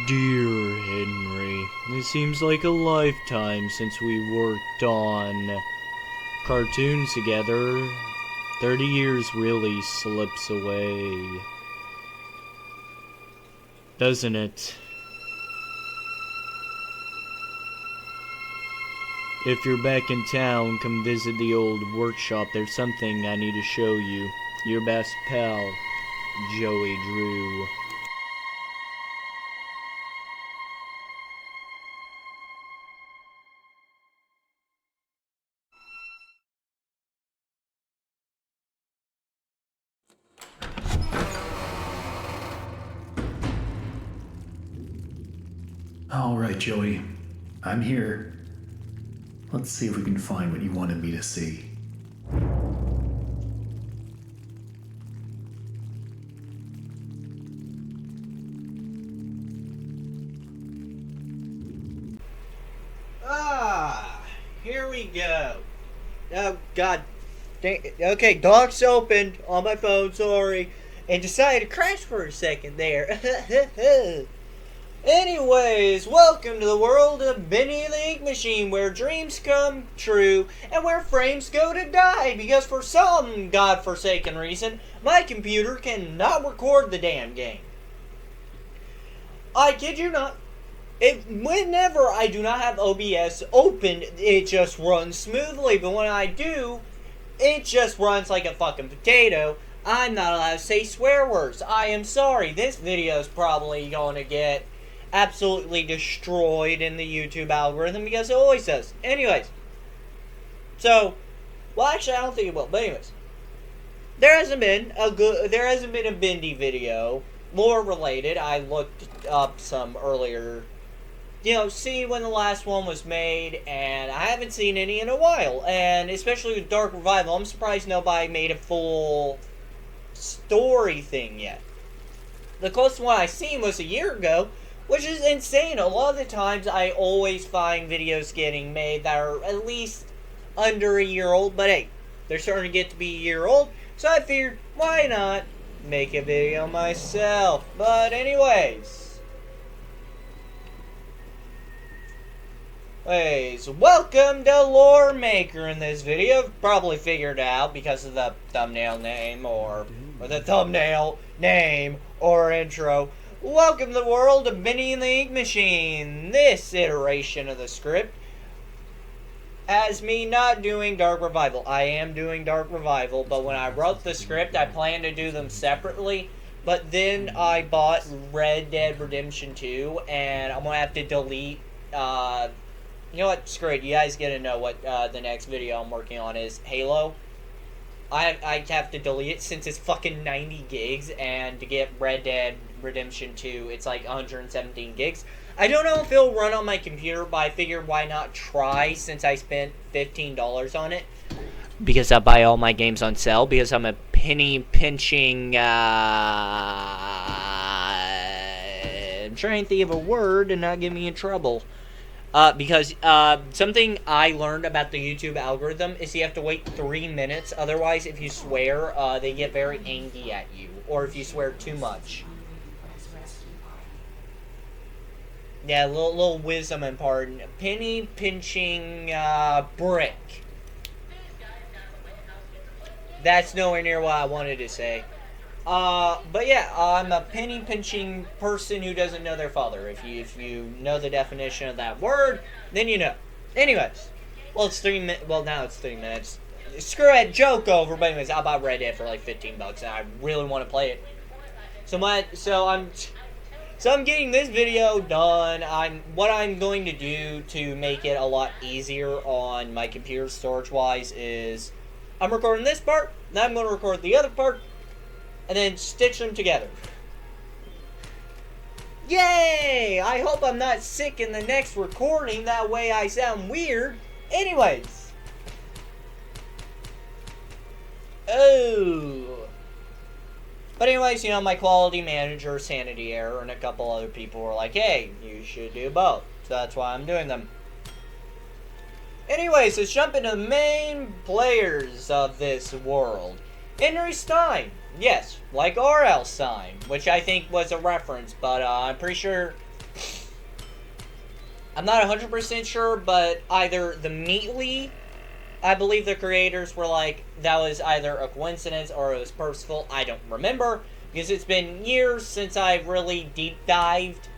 Dear Henry, it seems like a lifetime since we worked on cartoons together. 30 years really slips away, doesn't it? If you're back in town, come visit the old workshop. There's something I need to show you. Your best pal, Joey Drew. All right, Joey. I'm here. Let's see if we can find what you wanted me to see. Here we go. Oh, God. Okay, dock's opened on my phone, sorry. And decided to crash for a second there. Anyways, welcome to the world of Bendy the Ink Machine, where dreams come true and where frames go to die, because for some godforsaken reason, my computer cannot record the damn game. I kid you not. Whenever I do not have OBS open, it just runs smoothly, but when I do, it just runs like a fucking potato. I'm not allowed to say swear words. I am sorry. This video is probably going to get absolutely destroyed in the YouTube algorithm because it always does. Anyways. So, well, actually, I don't think it will. But anyways, there hasn't been a Bendy video, lore related. I looked up some earlier. See when the last one was made, and I haven't seen any in a while. And especially with Dark Revival, I'm surprised nobody made a full story thing yet. The closest one I seen was a year ago, which is insane. A lot of the times I always find videos getting made that are at least under a year old, but hey, they're starting to get to be a year old, so I figured, why not make a video myself? But anyways, welcome to Lore Maker in this video. You've probably figured out because of the thumbnail name or the thumbnail name or intro. Welcome to the world of Bendy and the Ink Machine. This iteration of the script has me not doing Dark Revival. I am doing Dark Revival, but when I wrote the script, I planned to do them separately. But then I bought Red Dead Redemption 2, and I'm going to have to delete... you know what? Screw it. You guys get to know what the next video I'm working on is. Halo. I have to delete it since it's fucking 90 gigs, and to get Red Dead Redemption 2, it's like 117 gigs. I don't know if it'll run on my computer, but I figured why not try since I spent $15 on it. Because I buy all my games on sale, because I'm a penny pinching, I'm trying to think of a word and not get me in trouble. Because something I learned about the YouTube algorithm is you have to wait 3 minutes. Otherwise, if you swear, they get very angry at you. Or if you swear too much. Yeah, little wisdom and pardon. Penny pinching brick. That's nowhere near what I wanted to say. But yeah, I'm a penny pinching person who doesn't know their father. If you know the definition of that word, then you know. Anyways, well it's 3 minutes. Well now it's 3 minutes. Screw that joke over. But anyways, I bought Red Dead for like $15, and I really want to play it. So I'm getting this video done. What I'm going to do to make it a lot easier on my computer storage wise is I'm recording this part, then I'm going to record the other part, and then stitch them together. Yay! I hope I'm not sick in the next recording, that way I sound weird. Anyways. Oh. But anyways, my quality manager, Sanity Error, and a couple other people were like, hey, you should do both. So that's why I'm doing them. Anyways, let's jump into the main players of this world. Henry Stein. Yes, like RL sign, which I think was a reference, but I'm pretty sure. I'm not 100% sure, but either the Meatly, I believe the creators were like, that was either a coincidence or it was purposeful. I don't remember, because it's been years since I really deep dived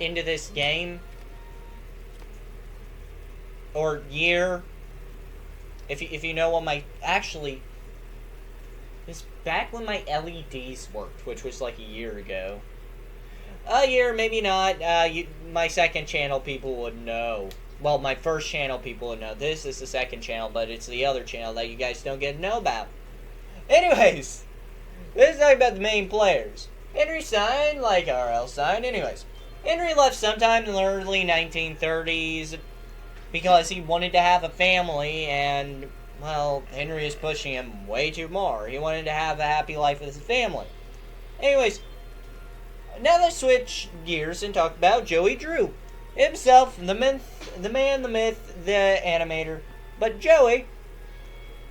into this game. Or year. If you know what my... Actually, it's back when my LEDs worked, which was like a year ago. A year, maybe not. My second channel people would know. Well, my first channel people would know. This is the second channel, but it's the other channel that you guys don't get to know about. Anyways, let's talk about the main players. Henry Stein, like RL Stein. Anyways, Henry left sometime in the early 1930s because he wanted to have a family, and, well, Henry is pushing him way too more. He wanted to have a happy life with his family. Anyways, now let's switch gears and talk about Joey Drew. Himself, the man, the myth, the animator. But Joey,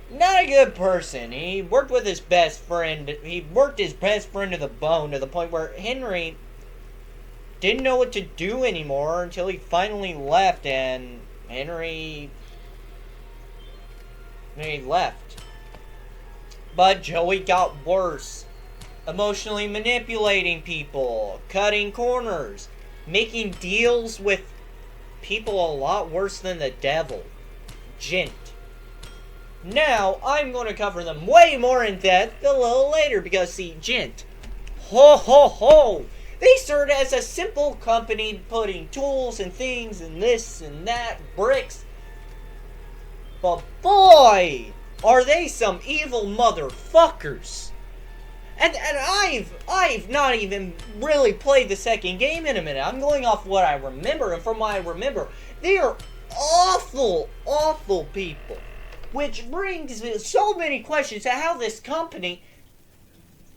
not a good person. He worked with his best friend. He worked his best friend to the bone, to the point where Henry didn't know what to do anymore until he finally left, and Henry left. But Joey got worse. Emotionally manipulating people, cutting corners, making deals with people a lot worse than the devil. Gent. Now, I'm going to cover them way more in depth a little later because, see, Gent. Ho ho ho! They started as a simple company putting tools and things and this and that, bricks. But boy, are they some evil motherfuckers. And I've not even really played the second game in a minute. I'm going off what I remember, and from what I remember, they are awful, awful people. Which brings so many questions to how this company,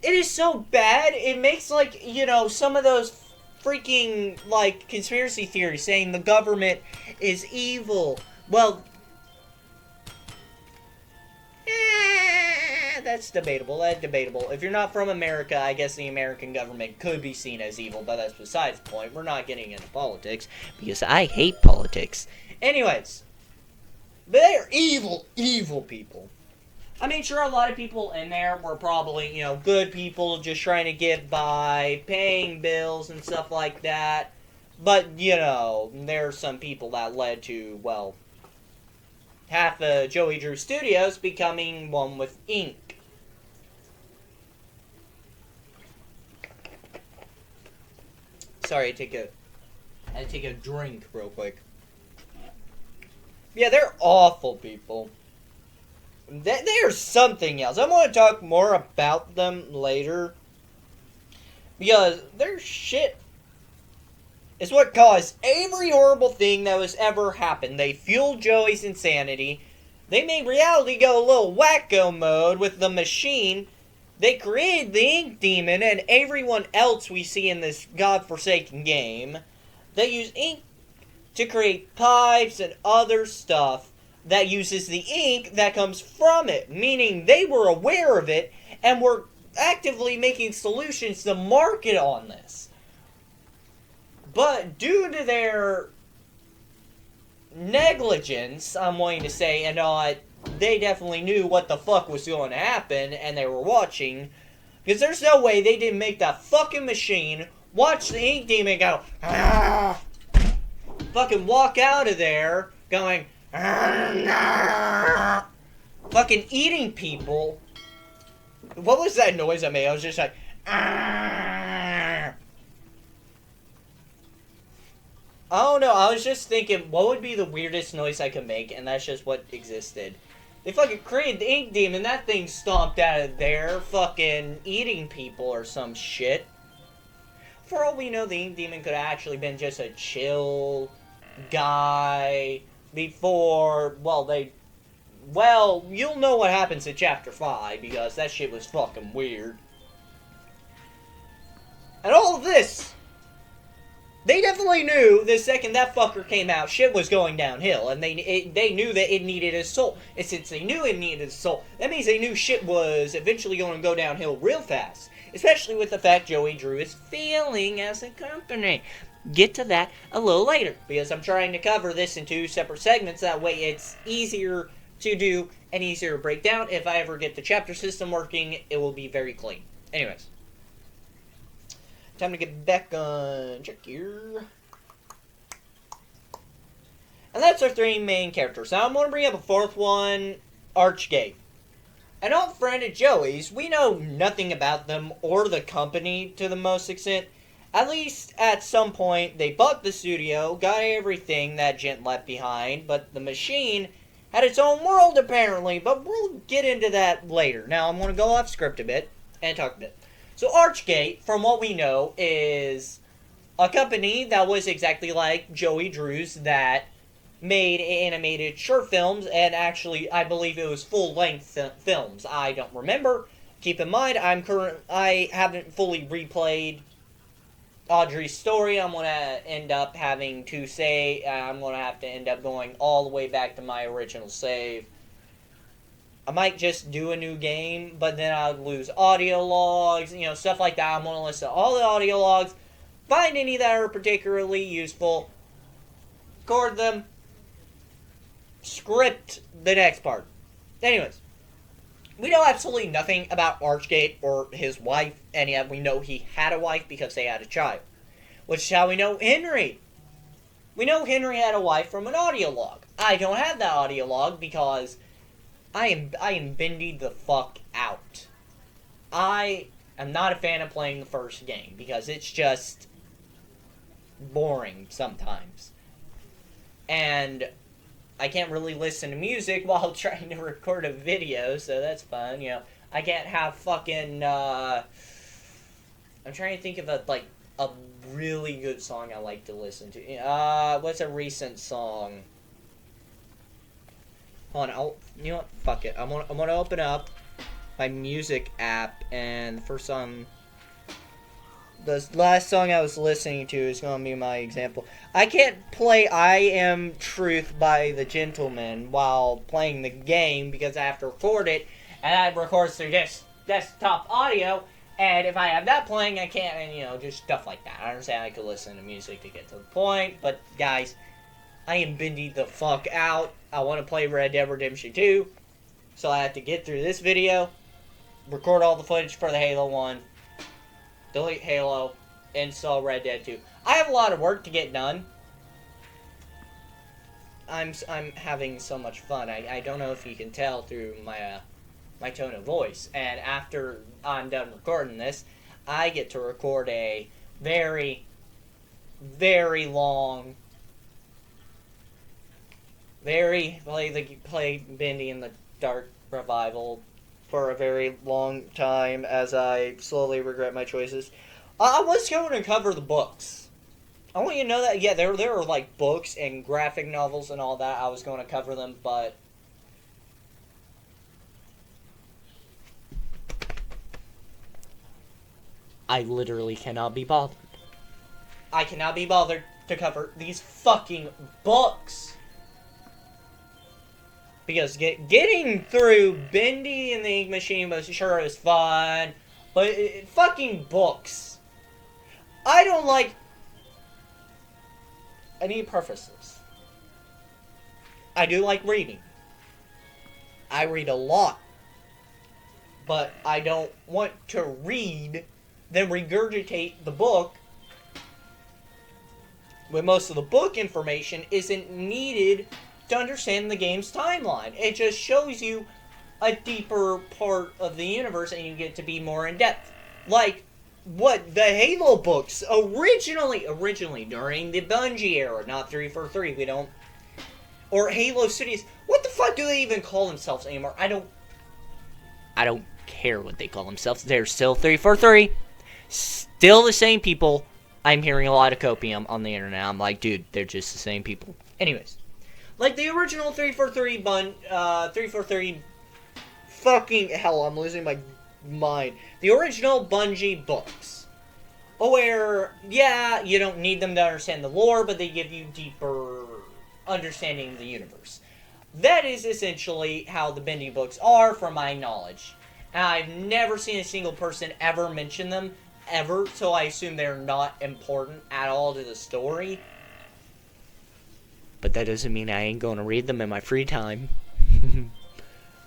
it is so bad, it makes, like, you know, some of those freaking, like, conspiracy theories saying the government is evil. Well, that's debatable. That's debatable. If you're not from America, I guess the American government could be seen as evil, but that's besides the point. We're not getting into politics, because I hate politics. Anyways, but they're evil, evil people. I mean, sure, a lot of people in there were probably, you know, good people just trying to get by, paying bills and stuff like that. But, you know, there are some people that led to, well, half of Joey Drew Studios becoming one with Inc. Sorry, I had to take a drink real quick. Yeah, they're awful people. They're something else. I'm going to talk more about them later. Because their shit is what caused every horrible thing that was ever happened. They fueled Joey's insanity. They made reality go a little wacko mode with the machine. They created the Ink Demon and everyone else we see in this godforsaken game. They use ink to create pipes and other stuff that uses the ink that comes from it. Meaning they were aware of it and were actively making solutions to market on this. But due to their negligence, I'm wanting to say, and they definitely knew what the fuck was going to happen, and they were watching, because there's no way they didn't make that fucking machine watch the Ink Demon go, "Argh!" Fucking walk out of there going, "Argh!" Fucking eating people. What was that noise I made? I was just like, "Argh!" I don't know, I was just thinking, what would be the weirdest noise I could make, and that's just what existed. They fucking created the Ink Demon, that thing stomped out of there, fucking eating people or some shit. For all we know, the Ink Demon could have actually been just a chill guy before, well, you'll know what happens in Chapter 5, because that shit was fucking weird. And all of this They definitely knew the second that fucker came out, shit was going downhill, and they knew that it needed a soul. And since they knew it needed a soul, that means they knew shit was eventually going to go downhill real fast. Especially with the fact Joey Drew is failing as a company. Get to that a little later, because I'm trying to cover this in 2 separate segments. That way it's easier to do and easier to break down. If I ever get the chapter system working, it will be very clean. Anyways. Time to get back on check here. And that's our 3 main characters. Now I'm going to bring up a 4th one, Archgate. An old friend of Joey's. We know nothing about them or the company to the most extent. At least at some point, they bought the studio, got everything that gent left behind, but the machine had its own world apparently, but we'll get into that later. Now I'm going to go off script a bit and talk a bit. So Archgate, from what we know, is a company that was exactly like Joey Drew's that made animated short films, and actually, I believe it was full-length films. I don't remember. Keep in mind, I haven't fully replayed Audrey's story. I'm going to end up having to say, I'm going to have to end up going all the way back to my original save. I might just do a new game, but then I would lose audio logs, stuff like that. I'm going to listen to all the audio logs, find any that are particularly useful, record them, script the next part. Anyways, we know absolutely nothing about Archgate or his wife, and yet we know he had a wife because they had a child. Which is how we know Henry. We know Henry had a wife from an audio log. I don't have that audio log because I am bendy the fuck out. I am not a fan of playing the first game because it's just boring sometimes. And I can't really listen to music while trying to record a video, so that's fun, I can't have fucking, I'm trying to think of a really good song I like to listen to. What's a recent song? Hold on, you know what? Fuck it. I'm gonna open up my music app, and the first song, the last song I was listening to is gonna be my example. I can't play "I Am Truth" by The Gentleman while playing the game because I have to record it, and that records through desktop audio. And if I have that playing, I can't, and just stuff like that. I understand I could listen to music to get to the point, but guys, I am bendy the fuck out. I want to play Red Dead Redemption 2, so I have to get through this video, record all the footage for the Halo 1, delete Halo, install Red Dead 2. I have a lot of work to get done. I'm having so much fun. I don't know if you can tell through my tone of voice. And after I'm done recording this, I get to record a very, very long, play Bendy in the Dark revival for a very long time as I slowly regret my choices. I was going to cover the books. I want you to know that, yeah, there are books and graphic novels and all that. I was going to cover them, but I literally cannot be bothered. I cannot be bothered to cover these fucking books. Because getting through Bendy and the Ink Machine was sure is fun, but fucking books. I don't like. I need to preface this. I do like reading. I read a lot. But I don't want to read, then regurgitate the book when most of the book information isn't needed to understand the game's timeline. It just shows you a deeper part of the universe and you get to be more in depth. Like what the Halo books originally during the Bungie era, not 343, we don't, or Halo Studios. What the fuck do they even call themselves anymore? I don't care what they call themselves. They're still 343. Still the same people. I'm hearing a lot of copium on the internet. I'm like, dude, they're just the same people. Anyways, like the original 343 fucking hell, I'm losing my mind. The original Bungie books where, yeah, you don't need them to understand the lore, but they give you deeper understanding of the universe. That is essentially how the Bendy books are, from my knowledge. And I've never seen a single person ever mention them, ever, so I assume they're not important at all to the story. But that doesn't mean I ain't going to read them in my free time.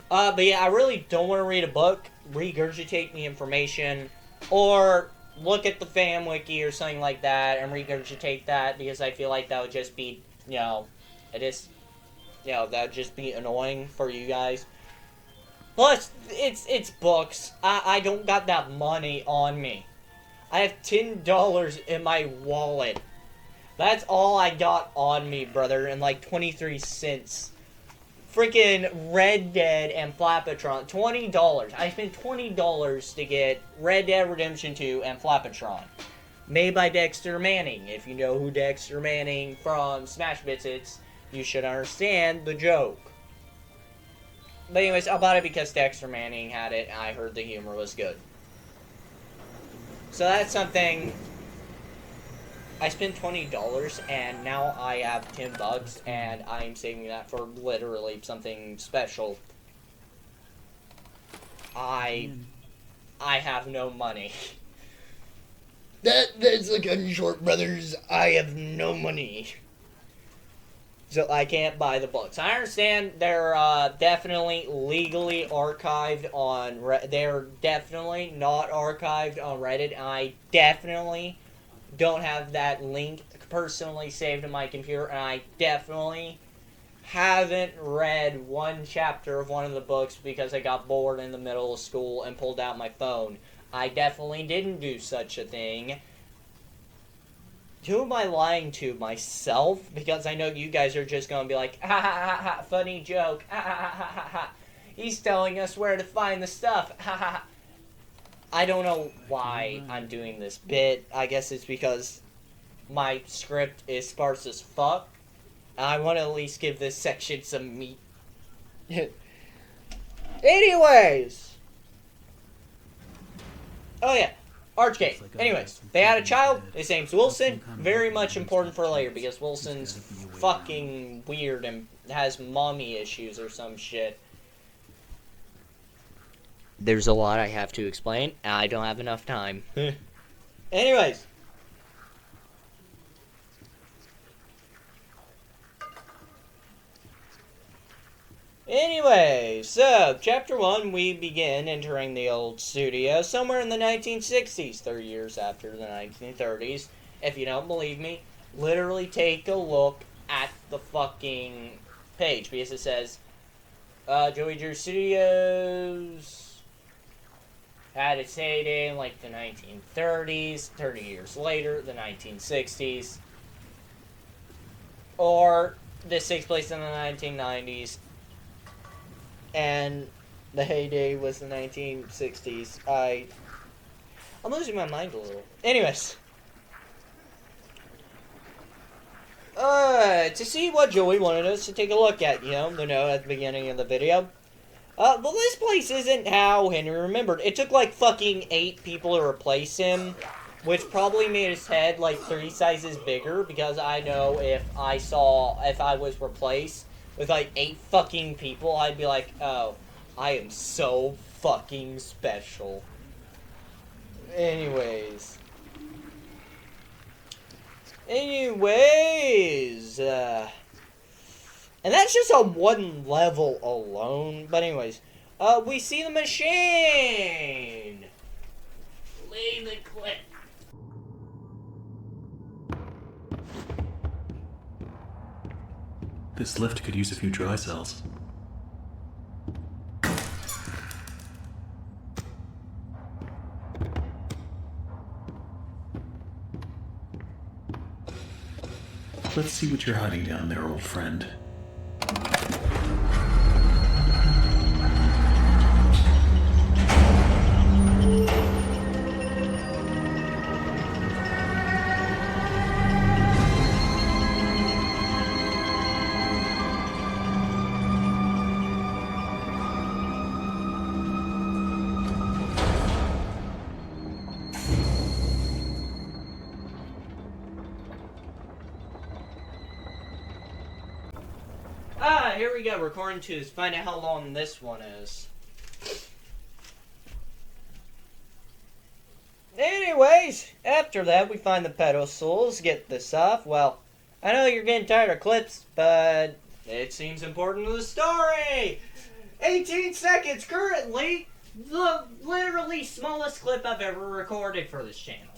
But yeah, I really don't want to read a book, regurgitate the information, or look at the fan wiki or something like that and regurgitate that, because I feel like that would just be, that would just be annoying for you guys. Plus, it's books. I don't got that money on me. I have $10 in my wallet. That's all I got on me, brother, and like 23 cents. Freaking Red Dead and Flapatron, $20. I spent $20 to get Red Dead Redemption 2 and Flapatron. Made by Dexter Manning. If you know who Dexter Manning from Smash Bits is, you should understand the joke. But anyways, I bought it because Dexter Manning had it, and I heard the humor was good. So that's something. I spent $20, and now I have $10, and I'm saving that for literally something special. I have no money. That's the gun short, brothers. I have no money. So I can't buy the books. I understand they're definitely legally archived on... They're definitely not archived on Reddit. I definitely don't have that link personally saved in my computer. And I definitely haven't read one chapter of one of the books because I got bored in the middle of school and pulled out my phone. I definitely didn't do such a thing. Who am I lying to? Myself? Because I know you guys are just going to be like, ha ha ha ha, funny joke, ha ha ha ha ha. He's telling us where to find the stuff, ha ha ha. I don't know why I'm doing this bit. I guess it's because my script is sparse as fuck. I want to at least give this section some meat. Anyways. Oh yeah. Archgate. Anyways, they had a child. His name's Wilson. Very much important for later because Wilson's fucking weird and has mommy issues or some shit. There's a lot I have to explain, and I don't have enough time. Anyways. Anyway, so, Chapter 1, we begin entering the old studio somewhere in the 1960s, 30 years after the 1930s. If you don't believe me, literally take a look at the fucking page, because it says, Joey Drew Studios had its heyday in, like, the 1930s, 30 years later, the 1960s, or this takes place in the 1990s, and the heyday was the 1960s. I'm losing my mind a little. Anyways. To see what Joey wanted us to take a look at, the note at the beginning of the video. Well, this place isn't how Henry remembered. It took, like, fucking 8 people to replace him, which probably made his head, like, 3 sizes bigger, because I know if I was replaced with, like, 8 fucking people, I'd be like, oh, I am so fucking special. Anyways. And that's just on one level alone. But anyways, we see the machine. Play the clip. This lift could use a few dry cells. Let's see what you're hiding down there, old friend. Here we go. Recording 2. Let's find out how long this one is. Anyways, after that, we find the pedestals, get this off. Well, I know you're getting tired of clips, but it seems important to the story. 18 seconds currently, the literally smallest clip I've ever recorded for this channel.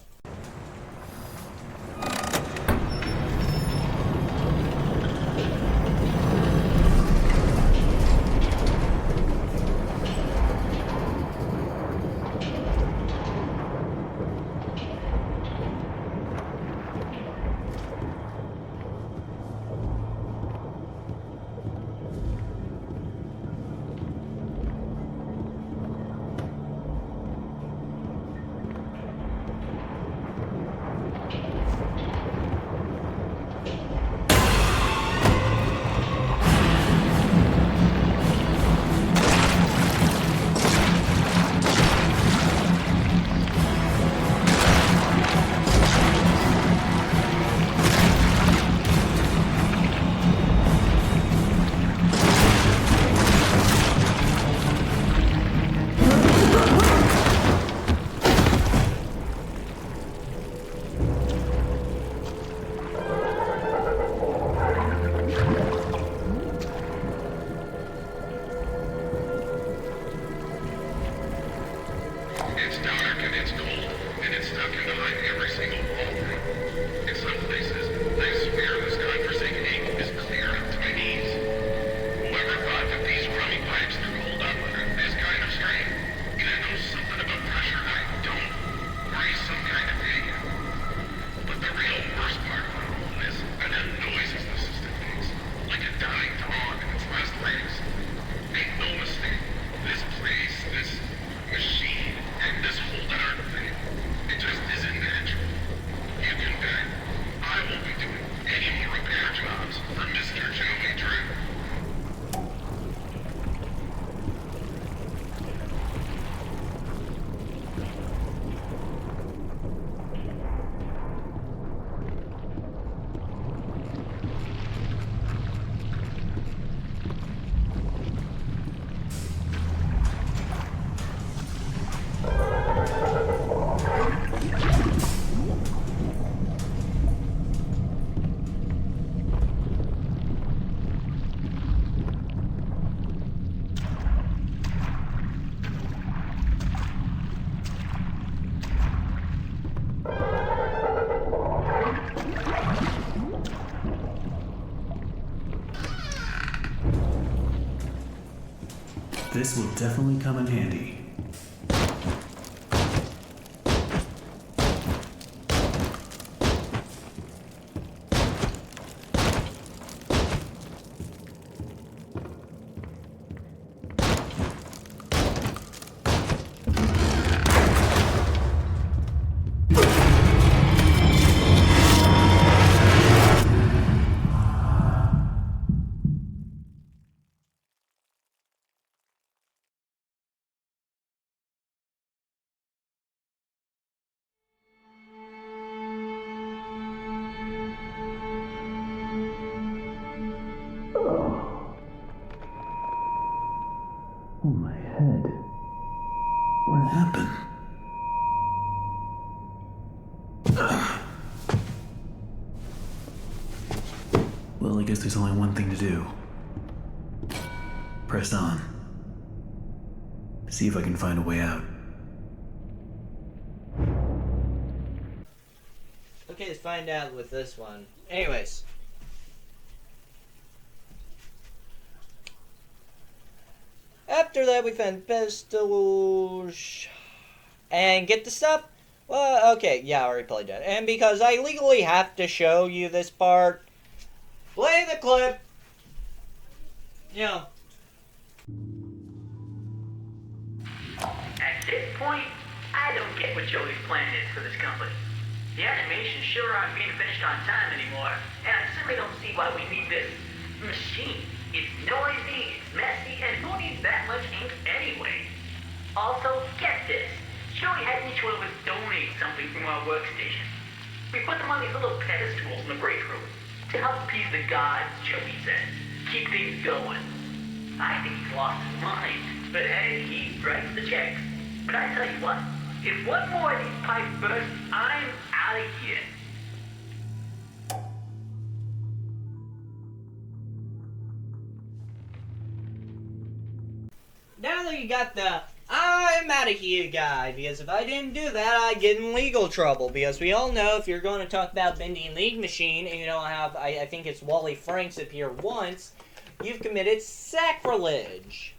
It's dark and it's cold, and it's stuck in behind every single wall. In some places, I swear this godforsaken ink is clear up to my knees. Whoever thought that these crummy pipes could hold up under this kind of strain? Either knows something about pressure I don't, or he's some kind of idiot. But the real worst part of it all is are the noises the system makes, like a dying dog in its last legs. Make no mistake, this place, this machine, and this whole darn thing, it just isn't natural. You can bet I won't be doing any more repair jobs for Mr. Joey Drew. This will definitely come in handy. Oh, my head. What happened? Well, I guess there's only one thing to do. Press on. See if I can find a way out. Okay, let's find out with this one. Anyways. After that, we found pistols. And get the stuff? Well, okay, yeah, I already played that. And because I legally have to show you this part, play the clip. You know. At this point, I don't get what Joey's plan is for this company. The animations sure aren't being finished on time anymore, and I certainly don't see why we need this machine. It's noisy, it's messy, and who needs that much ink anyway? Also, get this. Joey had each one of us donate something from our workstation. We put them on these little pedestals in the break room to help appease the gods, Joey says. keep things going. I think he's lost his mind, but hey, he writes the checks. But I tell you what, if one more of these pipes burst, I'm out of here. Now that you got the I'm out of here guy, because if I didn't do that, I'd get in legal trouble. Because we all know if you're going to talk about Bendy League Machine and you don't have, I think it's Wally Franks appear once, you've committed sacrilege.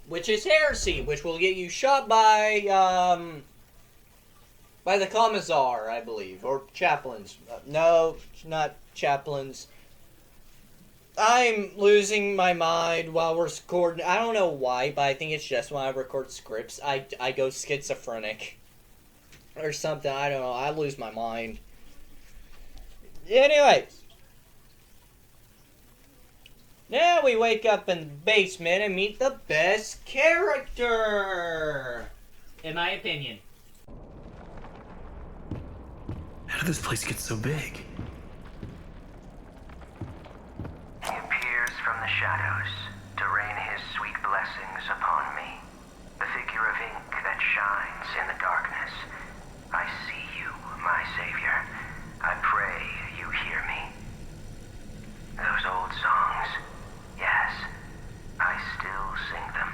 Which is heresy, which will get you shot by the commissar, I believe, or chaplains. No, not chaplains. I'm losing my mind while we're recording. I don't know why, but I think it's just when I record scripts, I go schizophrenic. Or something, I don't know. I lose my mind. Anyways. Now we wake up in the basement and meet the best character! In my opinion. How did this place get so big? He appears from the shadows to rain his sweet blessings upon me. The figure of ink that shines in the darkness. I see you, my savior. I pray you hear me. Those old songs, yes, I still sing them.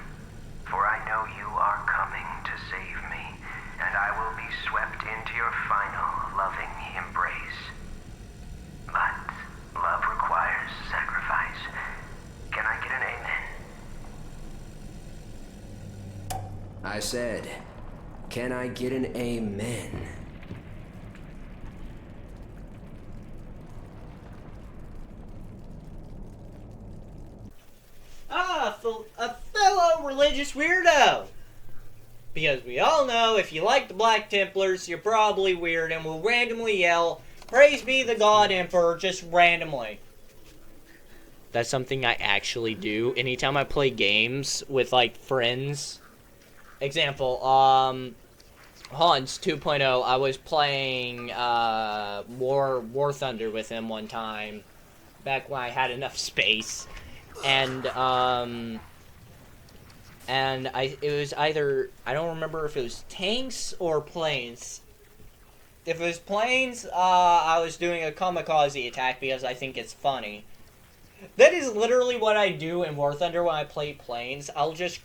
For I know you are coming to save me, and I will be swept into your final loving embrace. But love requires sacrifice. Can I get an amen? I said, can I get an amen? A fellow religious weirdo! Because we all know if you like the Black Templars, you're probably weird and will randomly yell, "Praise be the God Emperor," just randomly. That's something I actually do. Anytime I play games with, like, friends. Example, Hans 2.0, I was playing, War Thunder with him one time. Back when I had enough space. And it was either, I don't remember if it was tanks or planes. If it was planes, I was doing a kamikaze attack because I think it's funny. That is literally what I do in War Thunder when I play planes. I'll just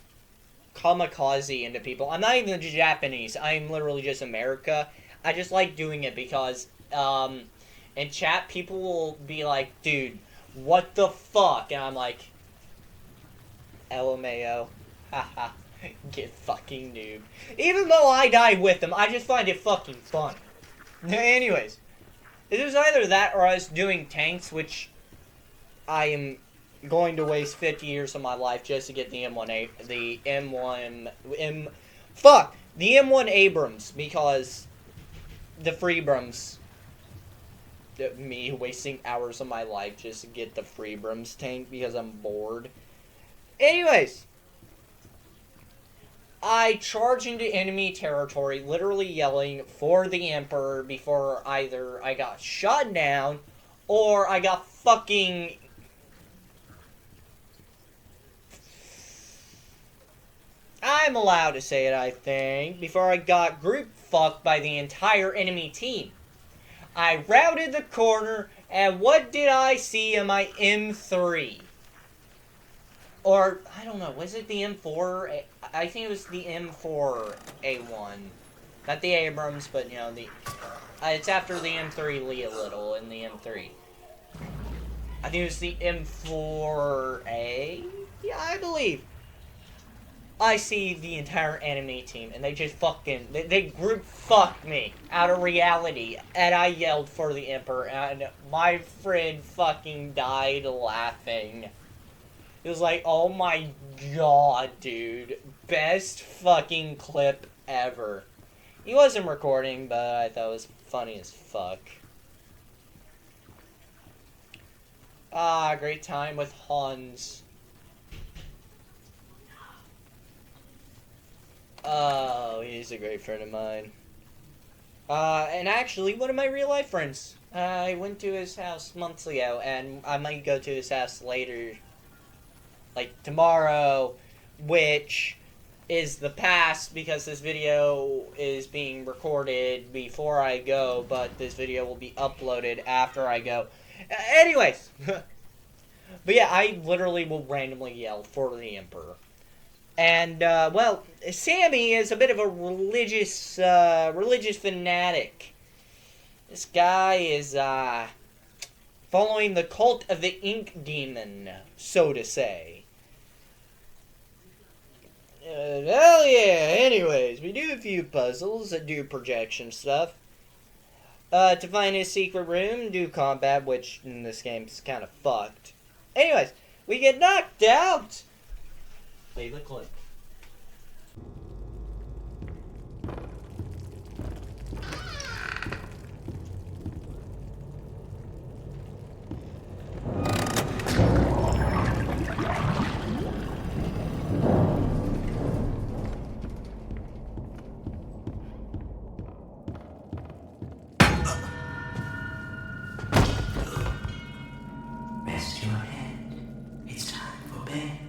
kamikaze into people. I'm not even Japanese. I'm literally just America. I just like doing it because, in chat, people will be like, "Dude, what the fuck?" And I'm like, LMAO. Haha. Get fucking noob. Even though I die with them, I just find it fucking fun. Anyways. It was either that or I was doing tanks, which I am going to waste 50 years of my life just to get the M1 Abrams, because the Freebrams, me wasting hours of my life just to get the Freebrams tank because I'm bored. Anyways, I charge into enemy territory, literally yelling for the Emperor before either I got shot down or I got fucking... I'm allowed to say it, I think, before I got group fucked by the entire enemy team. I routed the corner, and what did I see in my M3? Or, I don't know, was it the M4? I think it was the M4A1. Not the Abrams, but, you know, it's after the M3 Leah Little in the M3. I think it was the M4A? Yeah, I believe. I see the entire enemy team, and they just fucking... They group fucked me out of reality, and I yelled for the Emperor, and my friend fucking died laughing. It was like, oh my god, dude. Best fucking clip ever. He wasn't recording, but I thought it was funny as fuck. Ah, great time with Hans. Oh, he's a great friend of mine. And actually, one of my real life friends. I went to his house months ago, and I might go to his house later, like tomorrow, which is the past because this video is being recorded before I go, but this video will be uploaded after I go. Anyways, but yeah, I literally will randomly yell for the Emperor. And, well, Sammy is a bit of a religious fanatic. This guy is, following the cult of the Ink Demon, so to say. Hell yeah, anyways, we do a few puzzles that do projection stuff. To find his secret room, do combat, which in this game is kind of fucked. Anyways, we get knocked out! Play the clip. Rest your head. It's time for bed.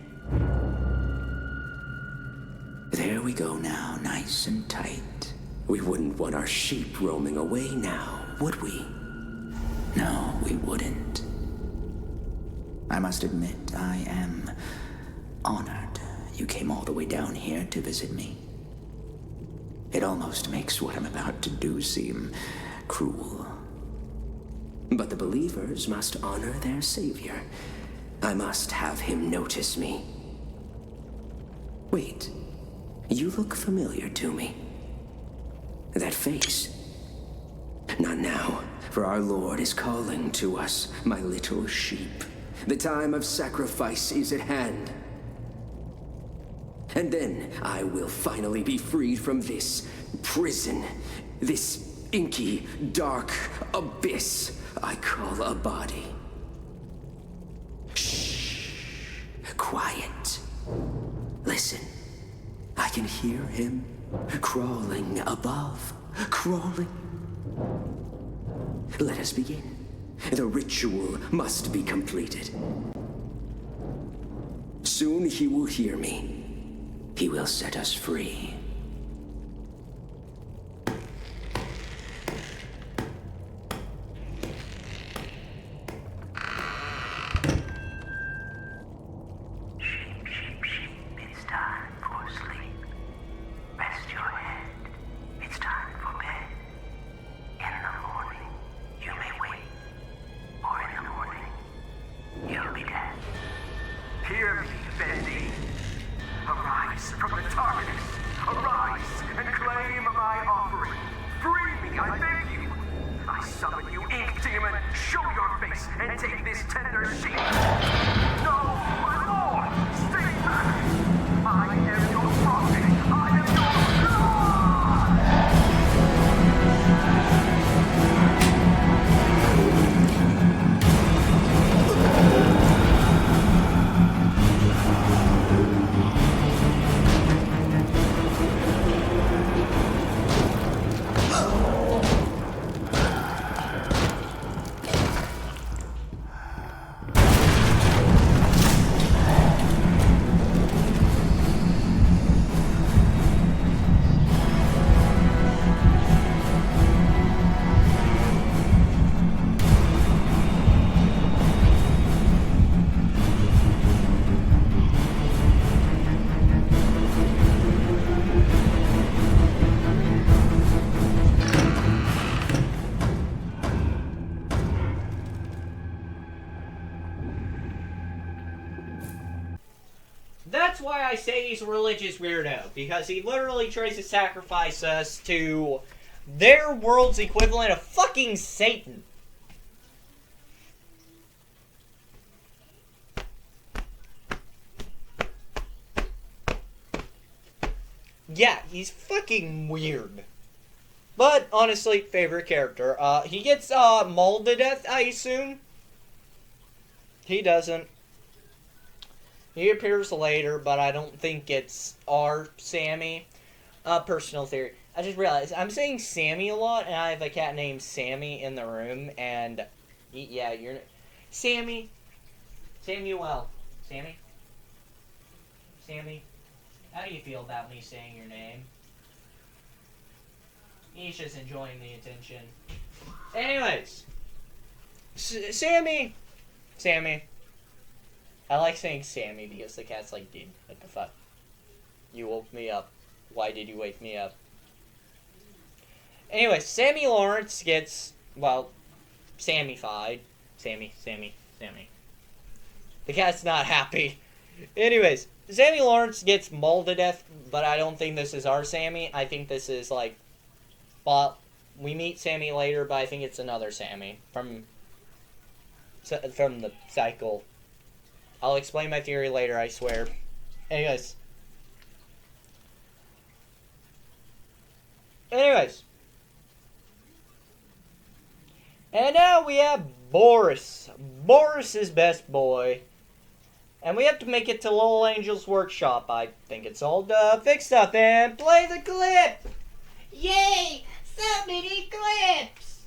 There we go now, nice and tight. We wouldn't want our sheep roaming away now, would we? No, we wouldn't. I must admit, I am honored you came all the way down here to visit me. It almost makes what I'm about to do seem cruel. But the believers must honor their savior. I must have him notice me. Wait, you look familiar to me. That face. Not now, for our Lord is calling to us, my little sheep. The time of sacrifice is at hand. And then I will finally be freed from this prison, this inky, dark abyss I call a body. Shh. Quiet. Listen. I can hear him crawling above. Crawling. Let us begin. The ritual must be completed. Soon he will hear me. He will set us free. Hear me, bendy. Arise from the darkness. Arise and claim my offering. Free me, I beg you. I summon you, Ink Demon. Show your face and take this tender sheep. No, my lord, stay back. I am your prophet. I am your God. That's why I say he's a religious weirdo, because he literally tries to sacrifice us to their world's equivalent of fucking Satan. Yeah, he's fucking weird. But, honestly, favorite character. He gets, mauled to death, I assume? He doesn't. He appears later, but I don't think it's our Sammy. Personal theory. I just realized I'm saying Sammy a lot, and I have a cat named Sammy in the room, and yeah, you're Sammy, Samuel, Sammy, Sammy. How do you feel about me saying your name? He's just enjoying the attention. Anyways, Sammy. I like saying Sammy because the cat's like, dude, what the fuck? You woke me up. Why did you wake me up? Anyway, Sammy Lawrence gets, well, Sammy-fied. Sammy. The cat's not happy. Anyways, Sammy Lawrence gets mauled to death, but I don't think this is our Sammy. I think this is like, well, we meet Sammy later, but I think it's another Sammy from the cycle. I'll explain my theory later, I swear. Anyways. And now we have Boris. Boris is best boy. And we have to make it to Little Angel's workshop. I think it's all fixed up. And play the clip! Yay! So many clips!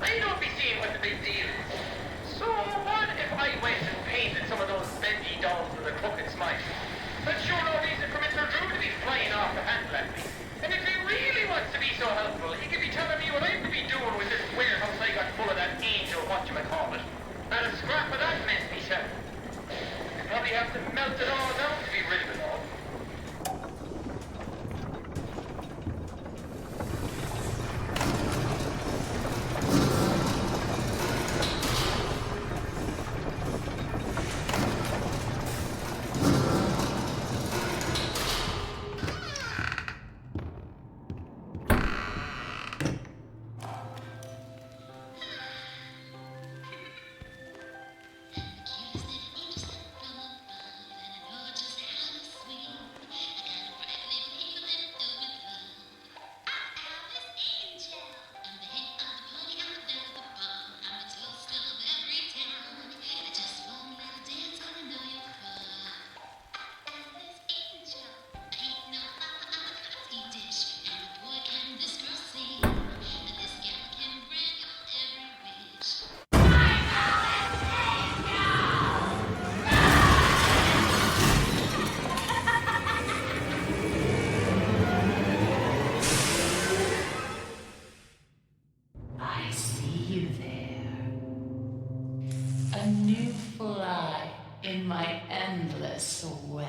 I don't be seeing what the big deal is. So what if I went and painted some of those bendy dolls with a crooked smile? That's sure no reason for Mr. Drew to be flying off the handle at me. And if he really wants to be so helpful, he could be telling me what I could be doing with this warehouse I got full of that angel whatchamacallit. And a scrap of that mess myself. I'd probably have to melt it all down to be rid of it all. I see you there. A new fly in my endless web.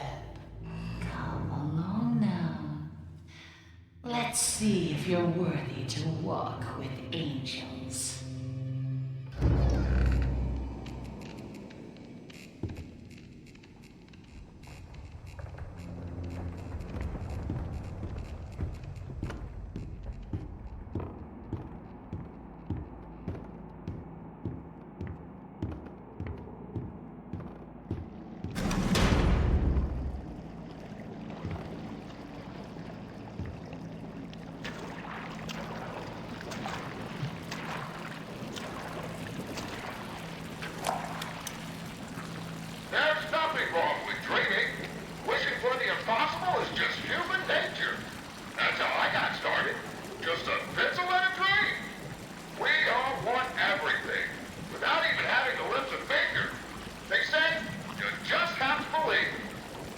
Come along now. Let's see if you're worthy to walk with angels. There's nothing wrong with dreaming. Wishing for the impossible is just human nature. That's how I got started. Just a pencil and a dream. We all want everything, without even having to lift a finger. They say you just have to believe.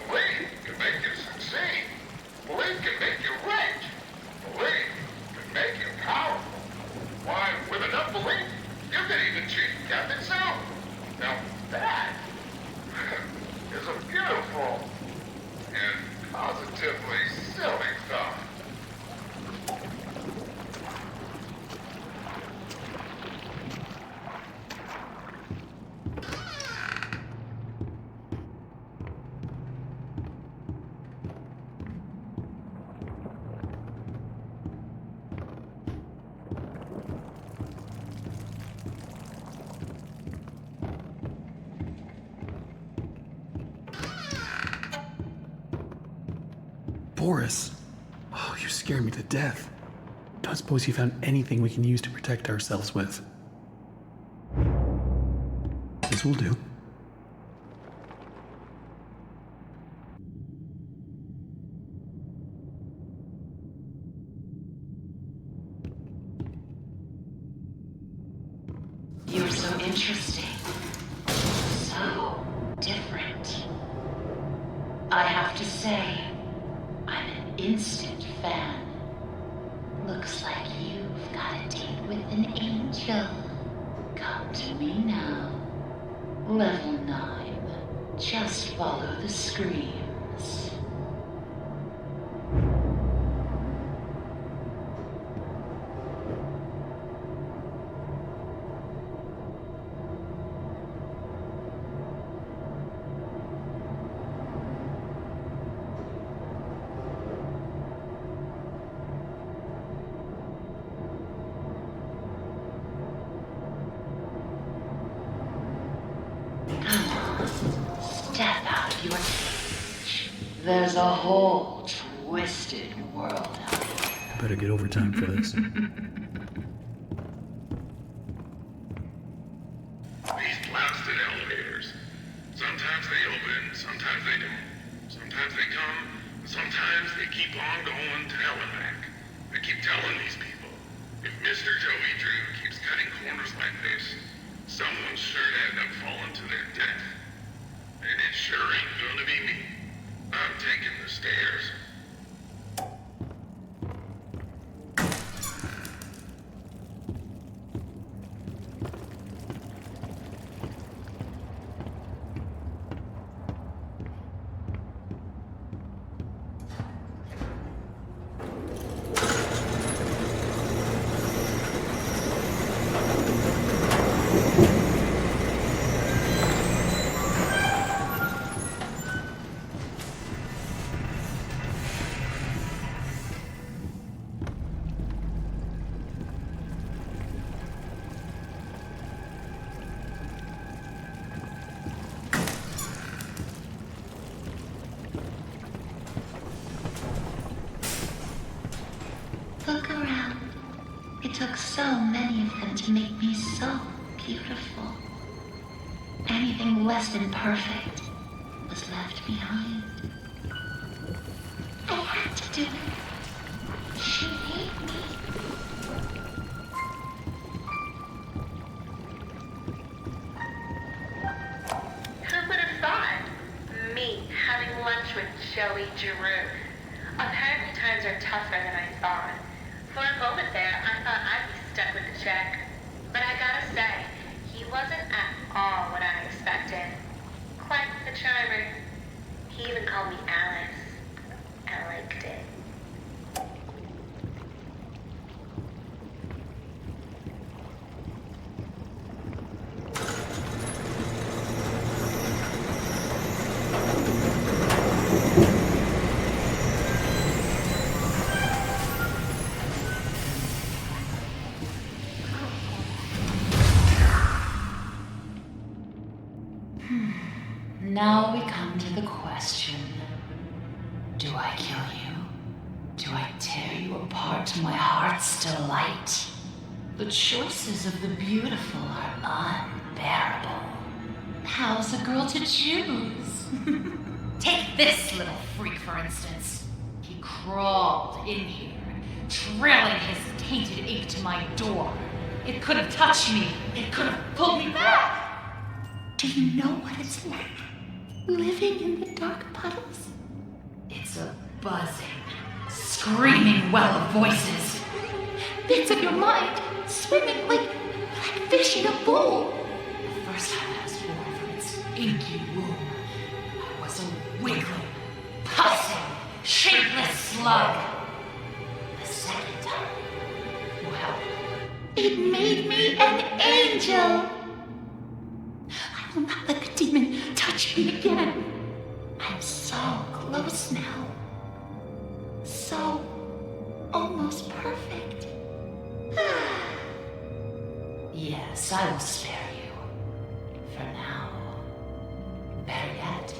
Believe can make you succeed. Believe can make you rich. Believe can make you powerful. Why, with enough belief, you can even cheat death itself. Now that is a beautiful and positively silly thought. Boris. Oh, you scare me to death. Don't suppose you found anything we can use to protect ourselves with. This will do. interesting. So different. I have to say, I'm an instant fan. Looks like you've got a date with an angel. Come to me now. Level 9. Just follow the screams. Step out of your cage. There's a whole twisted world out here. I better get overtime for this. These blasted elevators. Sometimes they open, sometimes they don't. Sometimes they come, and sometimes they keep on going to hell and back. I keep telling these people, if Mr. Joey Drew keeps cutting corners like this, someone's sure to end up falling to their death. And it sure ain't gonna be me. I'm taking the stairs. Look around. It took so many of them to make me so beautiful. Anything less than perfect was left behind. I had to do it. She hate me. Who would have thought? Me having lunch with Joey Drew. Apparently times are tougher than I thought. For a moment there, I thought I'd be stuck with the check. But I gotta say, he wasn't at all what I expected. Quite the charmer. He even called me Alice. I liked it. Now we come to the question. Do I kill you? Do I tear you apart to my heart's delight? The choices of the beautiful are unbearable. How's a girl to choose? Take this little freak, for instance. He crawled in here, trailing his tainted ink to my door. It could have touched me. It could have pulled me back. Do you know what it's like? Living in the dark puddles? It's a buzzing, screaming well of voices. Bits of your mind swimming like fish in a bowl. The first time I was born from its inky womb, I was a wiggling, pussing, shapeless slug. The second time, well, it made me an angel. I will not let the demon touch me again. I'm so close now. So almost perfect. Yes, I will spare you. For now. Better yet,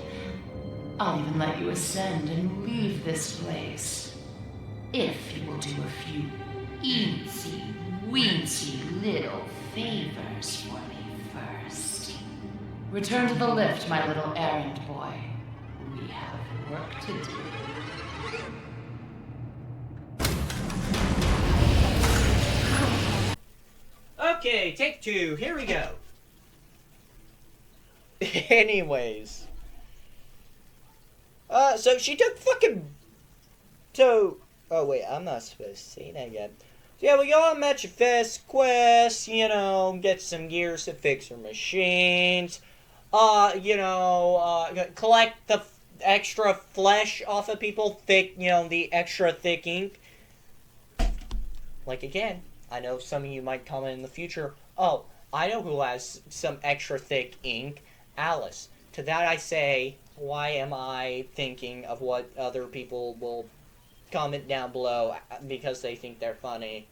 I'll even let you ascend and leave this place. If you will do a few eensy, weensy little favors for me first. Return to the lift, my little errand boy. We have work to do. Okay, take two. Here we go. Anyways. So she took fucking... So... Oh, wait, I'm not supposed to say that yet. So yeah, we go on Match Fest quest, you know, get some gears to fix her machines. Collect the extra flesh off of people, the extra thick ink. Like, again, I know some of you might comment in the future, oh, I know who has some extra thick ink, Alice. To that I say, why am I thinking of what other people will comment down below because they think they're funny?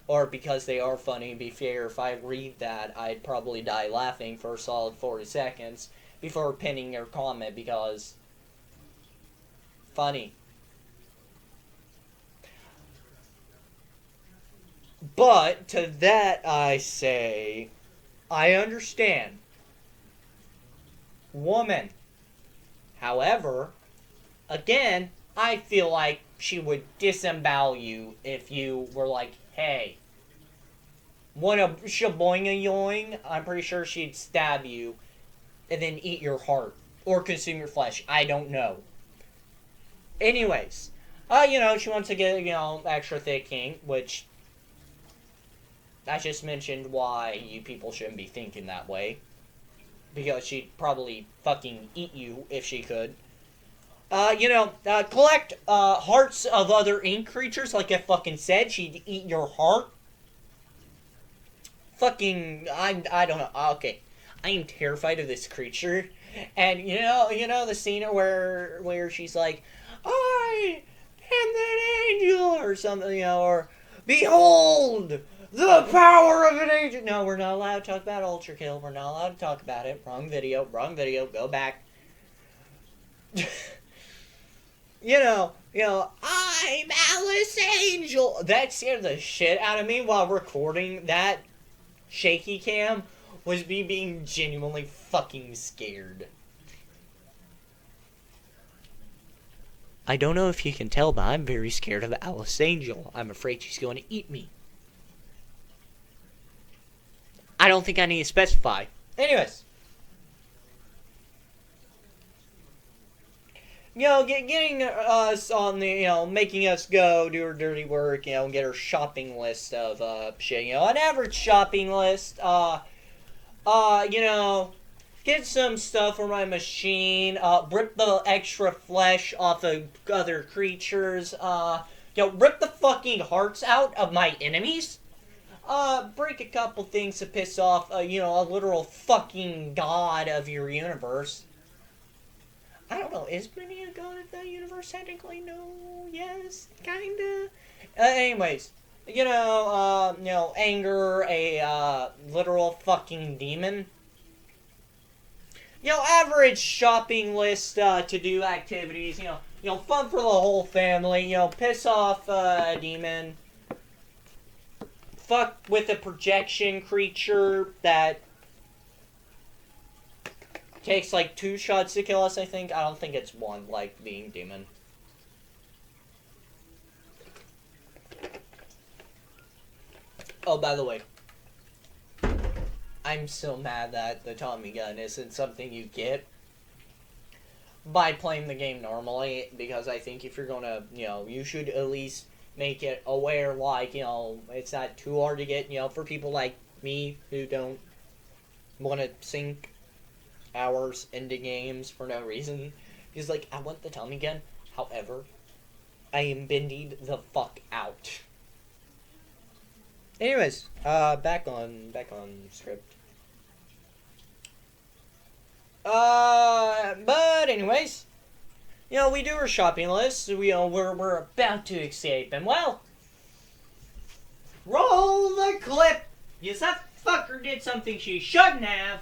Or because they are funny. Be fair, if I read that, I'd probably die laughing for a solid 40 seconds before pinning your comment because... funny. But, to that I say, I understand. Woman. However, again, I feel like she would disembowel you if you were like, hey, wanna shaboing-a-yoing? I'm pretty sure she'd stab you and then eat your heart. Or consume your flesh. I don't know. Anyways, she wants to get, extra thick ink, which I just mentioned why you people shouldn't be thinking that way. Because she'd probably fucking eat you if she could. Collect hearts of other ink creatures, like I fucking said. She'd eat your heart. Fucking, I don't know. Okay, I am terrified of this creature. And, the scene where she's like, I am an angel, or something, or, behold, the power of an angel. No, we're not allowed to talk about Ultra Kill. We're not allowed to talk about it. Wrong video, go back. I'm Alice Angel. That scared the shit out of me while recording that shaky cam. Was me being genuinely fucking scared. I don't know if you can tell, but I'm very scared of Alice Angel. I'm afraid she's going to eat me. I don't think I need to specify. Anyways. Getting us on the, making us go do her dirty work, and get her shopping list of, shit. An average shopping list, get some stuff for my machine, rip the extra flesh off of other creatures, rip the fucking hearts out of my enemies, break a couple things to piss off, a literal fucking god of your universe. I don't know, is Bendy a god of that universe technically? No, yes, kinda. Anyways, anger a, literal fucking demon. Average shopping list, to do activities, fun for the whole family, piss off a demon. Fuck with a projection creature that takes like 2 shots to kill us, I think. I don't think it's 1, like being demon. Oh, by the way, I'm so mad that the Tommy gun isn't something you get by playing the game normally, because I think if you're gonna, you should at least make it aware, like, it's not too hard to get, for people like me who don't want to sink hours into games for no reason. Because, like, I want the Tommy gun, however, I am bendied the fuck out. Anyways, back on script. But anyways, we do our shopping list. We're about to escape, and well, roll the clip. Yes, that fucker did something she shouldn't have.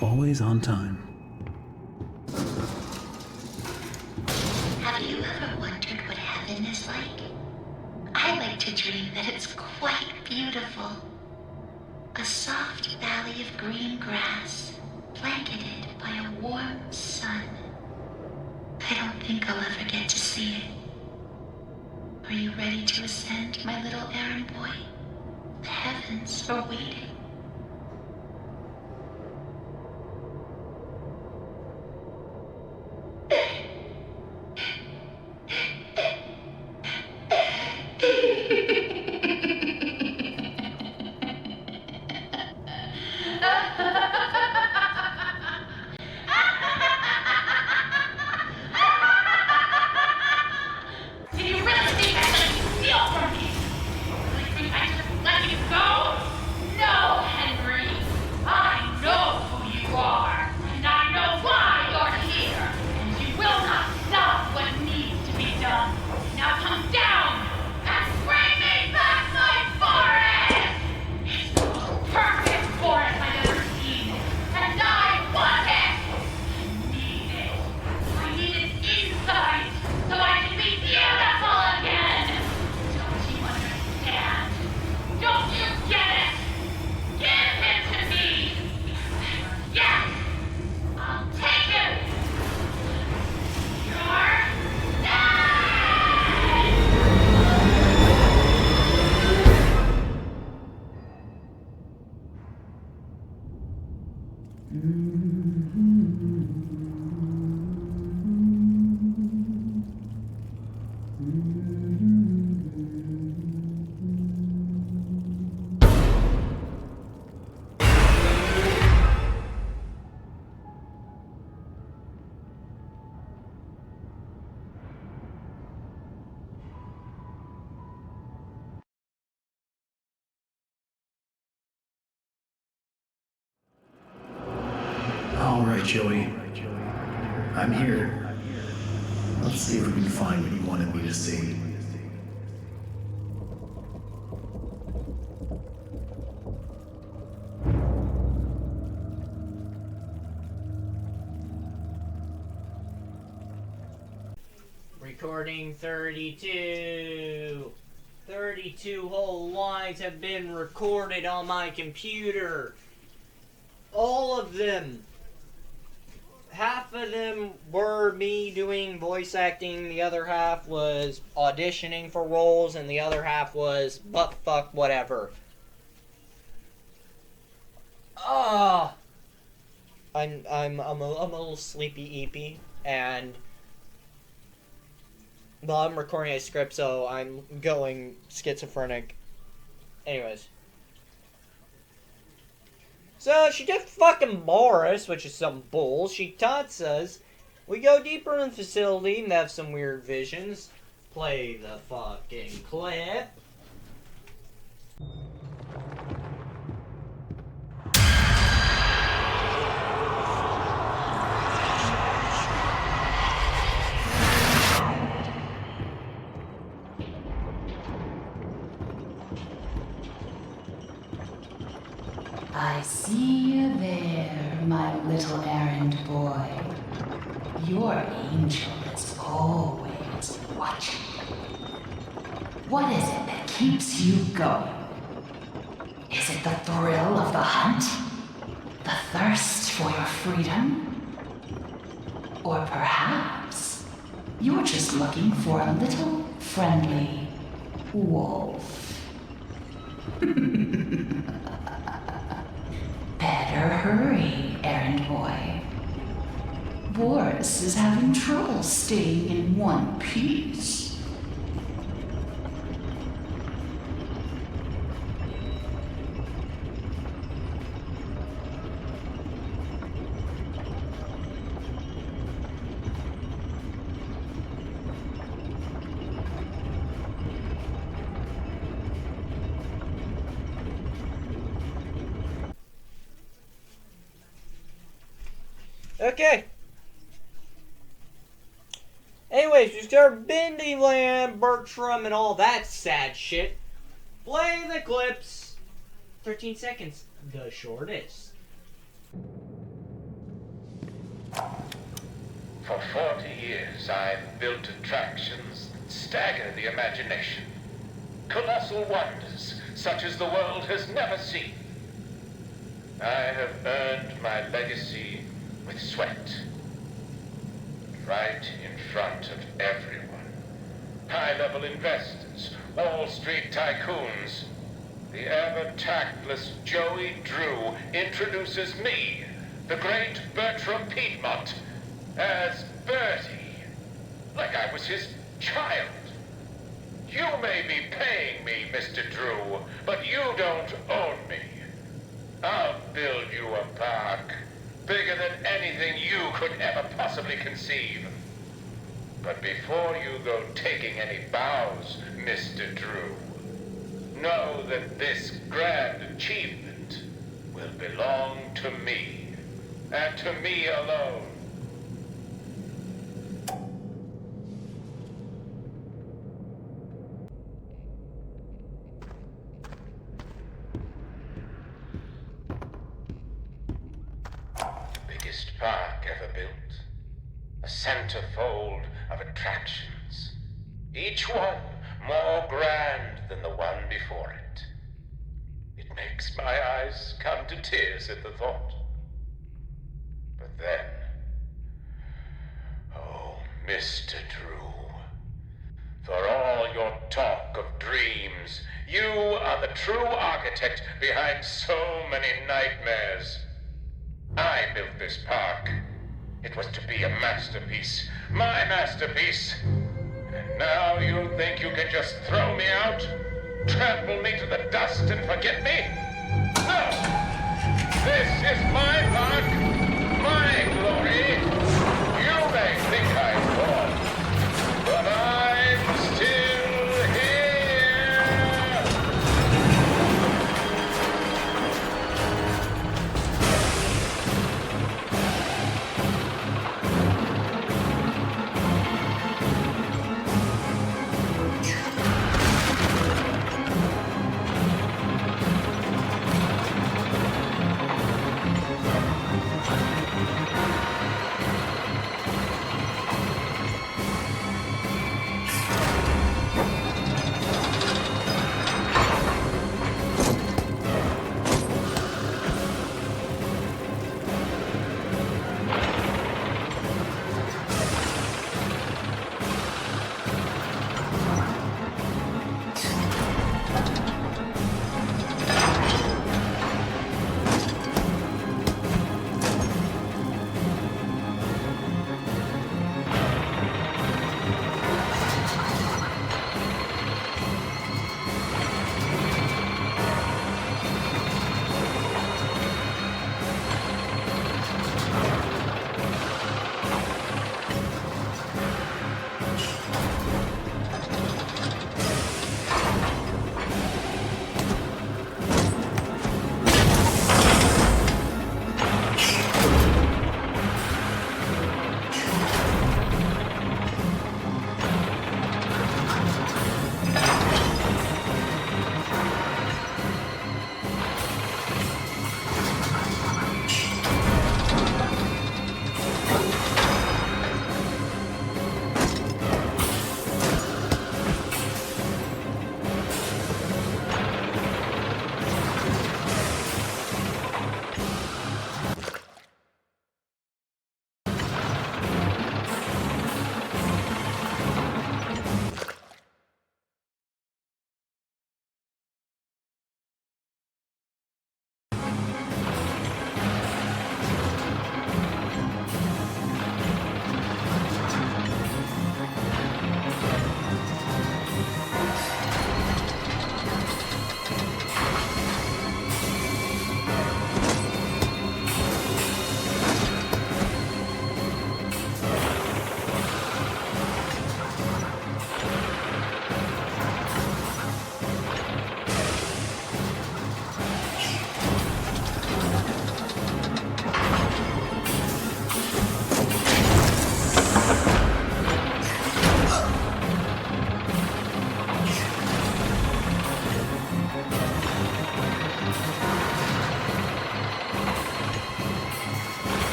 Always on time. Have you ever wondered what heaven is like? I like to dream that it's quite beautiful. A soft valley of green grass, blanketed by a warm sun. I don't think I'll ever get to see it. Are you ready to ascend, my little errand boy? The heavens are waiting. Do you really think I let you steal from me? Really think I just let you go? No, Henry. I know who you are, and I know why you're here. And you will not stop what needs to be done. Now come down and bring me back my forest! It's the most perfect forest I've ever seen, and I want it! I need it inside, so I can be beautiful again! Don't you understand? Don't you get it? Give him to me! Yes! I'll take him! You're dead! Alright, Joey. I'm here. Let's see if we can find what you wanted me to see. Recording 32. 32 whole lines have been recorded on my computer. All of them. Half of them were me doing voice acting, the other half was auditioning for roles, and the other half was butt fuck whatever. Ah, I'm a little sleepy eepy, and well, I'm recording a script, so I'm going schizophrenic. Anyways. So, she did fucking Morris, which is some bull. She taunts us. We go deeper in the facility and have some weird visions. Play the fucking clip. I see you there, my little errand boy. Your angel is always watching. What is it that keeps you going? Is it the thrill of the hunt? The thirst for your freedom? Or perhaps you're just looking for a little friendly wolf? Better hurry, errand boy. Boris is having trouble staying in one piece. Okay. Anyways, we start Bendy Land, Bertram, and all that sad shit. Play the clips. 13 seconds. The shortest. For 40 years, I've built attractions that stagger the imagination. Colossal wonders, such as the world has never seen. I have earned my legacy with sweat. Right in front of everyone. High-level investors, Wall Street tycoons. The ever-tactless Joey Drew introduces me, the great Bertram Piedmont, as Bertie, like I was his child. You may be paying me, Mr. Drew, but you don't own me. I'll build you a park, bigger than anything you could ever possibly conceive. But before you go taking any bows, Mr. Drew, know that this grand achievement will belong to me, and to me alone. Biggest park ever built. A centerfold of attractions. Each one more grand than the one before it. It makes my eyes come to tears at the thought. But then, oh, Mr. Drew, for all your talk of dreams, you are the true architect behind so many nightmares. I built this park. It was to be a masterpiece. My masterpiece. And now you think you can just throw me out? Trample me to the dust and forget me? No! This is my park. My glory. You may think I'm gone, but I'm still here.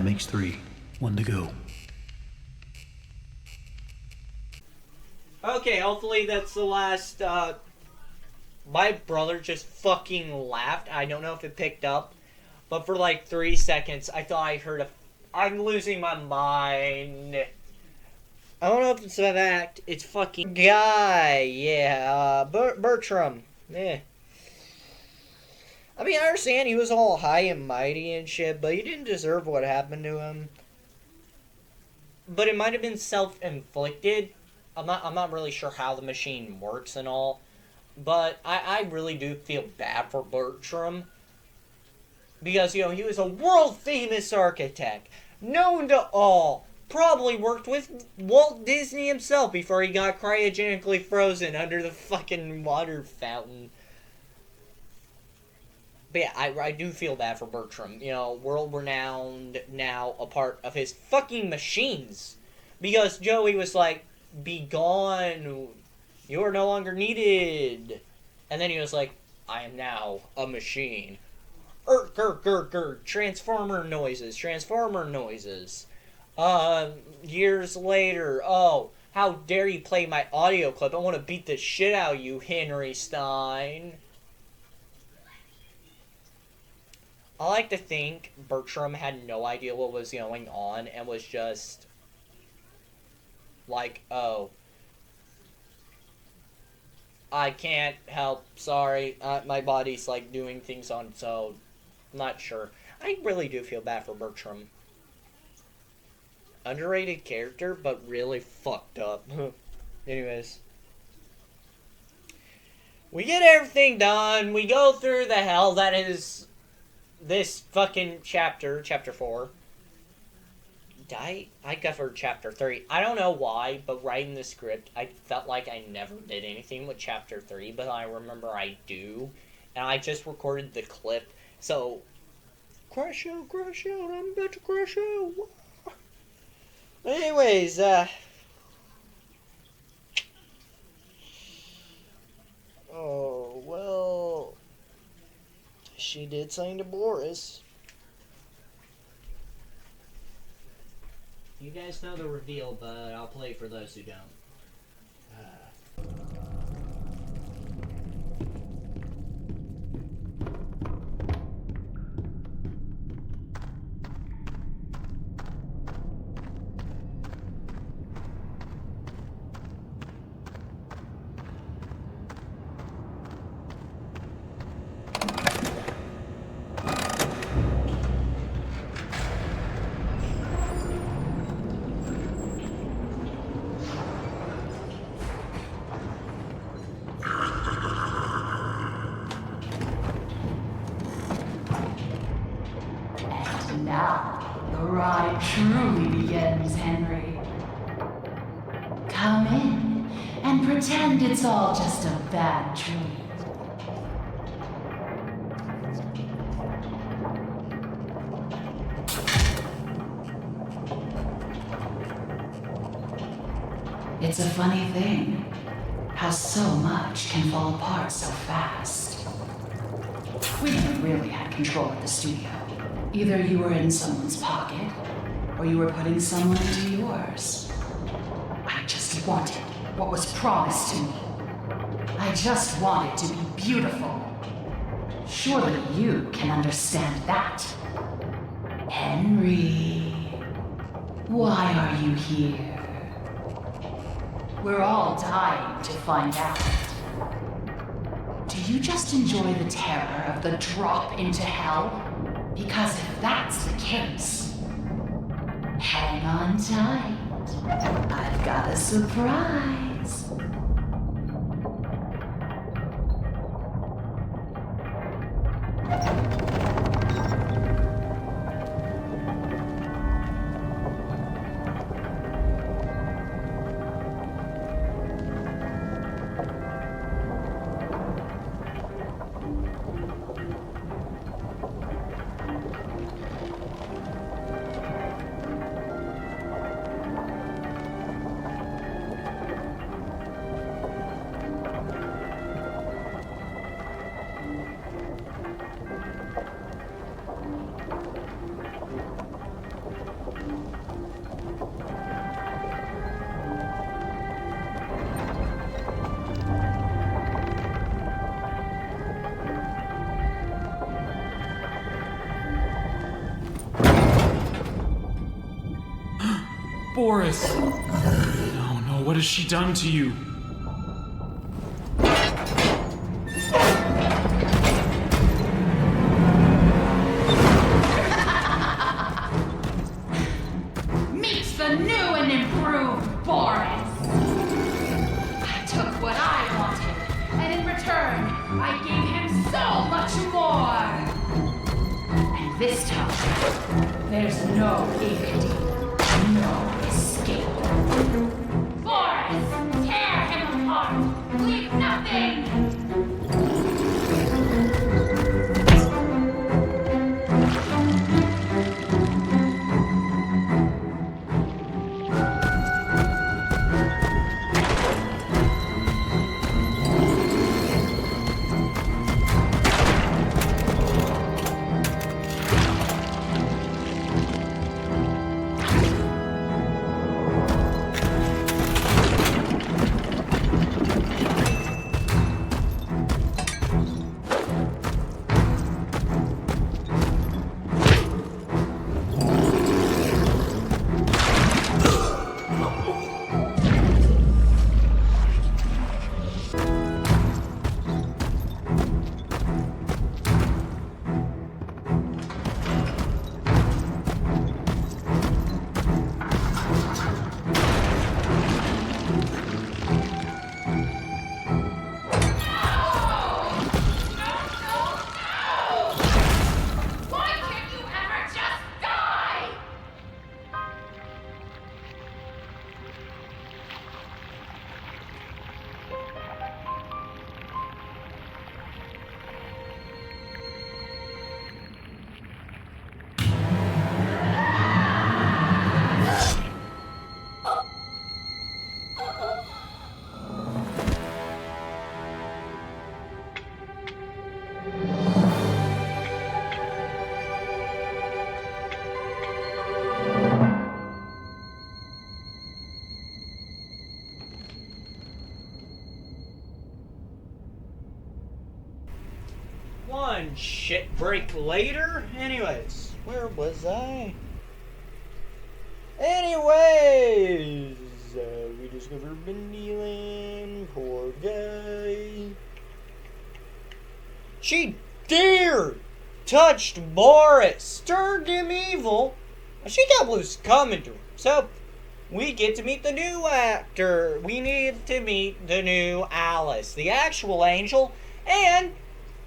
makes 3. 1 to go. Okay, hopefully that's the last, my brother just fucking laughed. I don't know if it picked up, but for like 3 seconds, I thought I heard I'm losing my mind. I don't know if it's an act. It's fucking guy. Yeah, Bertram. Yeah. I mean, I understand he was all high and mighty and shit, but he didn't deserve what happened to him. But it might have been self-inflicted. I'm not really sure how the machine works and all. But I really do feel bad for Bertram. Because, he was a world-famous architect. Known to all. Probably worked with Walt Disney himself before he got cryogenically frozen under the fucking water fountain. But yeah, I do feel bad for Bertram. World-renowned, now a part of his fucking machines. Because Joey was like, be gone, you are no longer needed. And then he was like, I am now a machine. Transformer noises. Years later, oh, how dare you play my audio clip? I want to beat the shit out of you, Henry Stein. I like to think Bertram had no idea what was going on and was just like, oh, I can't help, sorry, my body's like doing things on its own. Not sure. I really do feel bad for Bertram. Underrated character, but really fucked up. Anyways. We get everything done. We go through the hell that is this fucking chapter 4. I covered chapter 3. I don't know why, but writing the script, I felt like I never did anything with chapter 3, but I remember I do. And I just recorded the clip. So, crash out, I'm about to crash out. Anyways, oh, well, she did something to Boris. You guys know the reveal, but I'll play for those who don't. Now, the ride truly begins, Henry. Come in and pretend it's all just a bad dream. It's a funny thing, how so much can fall apart so fast. We never really had control of the studio. Either you were in someone's pocket, or you were putting someone into yours. I just wanted what was promised to me. I just wanted to be beautiful. Surely you can understand that. Henry, why are you here? We're all dying to find out. Do you just enjoy the terror of the drop into hell? Because if that's the case, hang on tight. I've got a surprise. Boris! No, no, what has she done to you? Meet the new and improved Boris. I took what I wanted, and in return, I gave him so much more. And this time, there's no equity, no escape. Boris, tear him apart. Leave nothing. Why can't you ever just die? One shit break later. Anyways, where was I? Anyways, we discovered bendy land. Poor guy. She dared touched Boris, turned him evil. She thought what was coming to her. So we get to meet the new actor. We need to meet the new Alice, the actual angel, and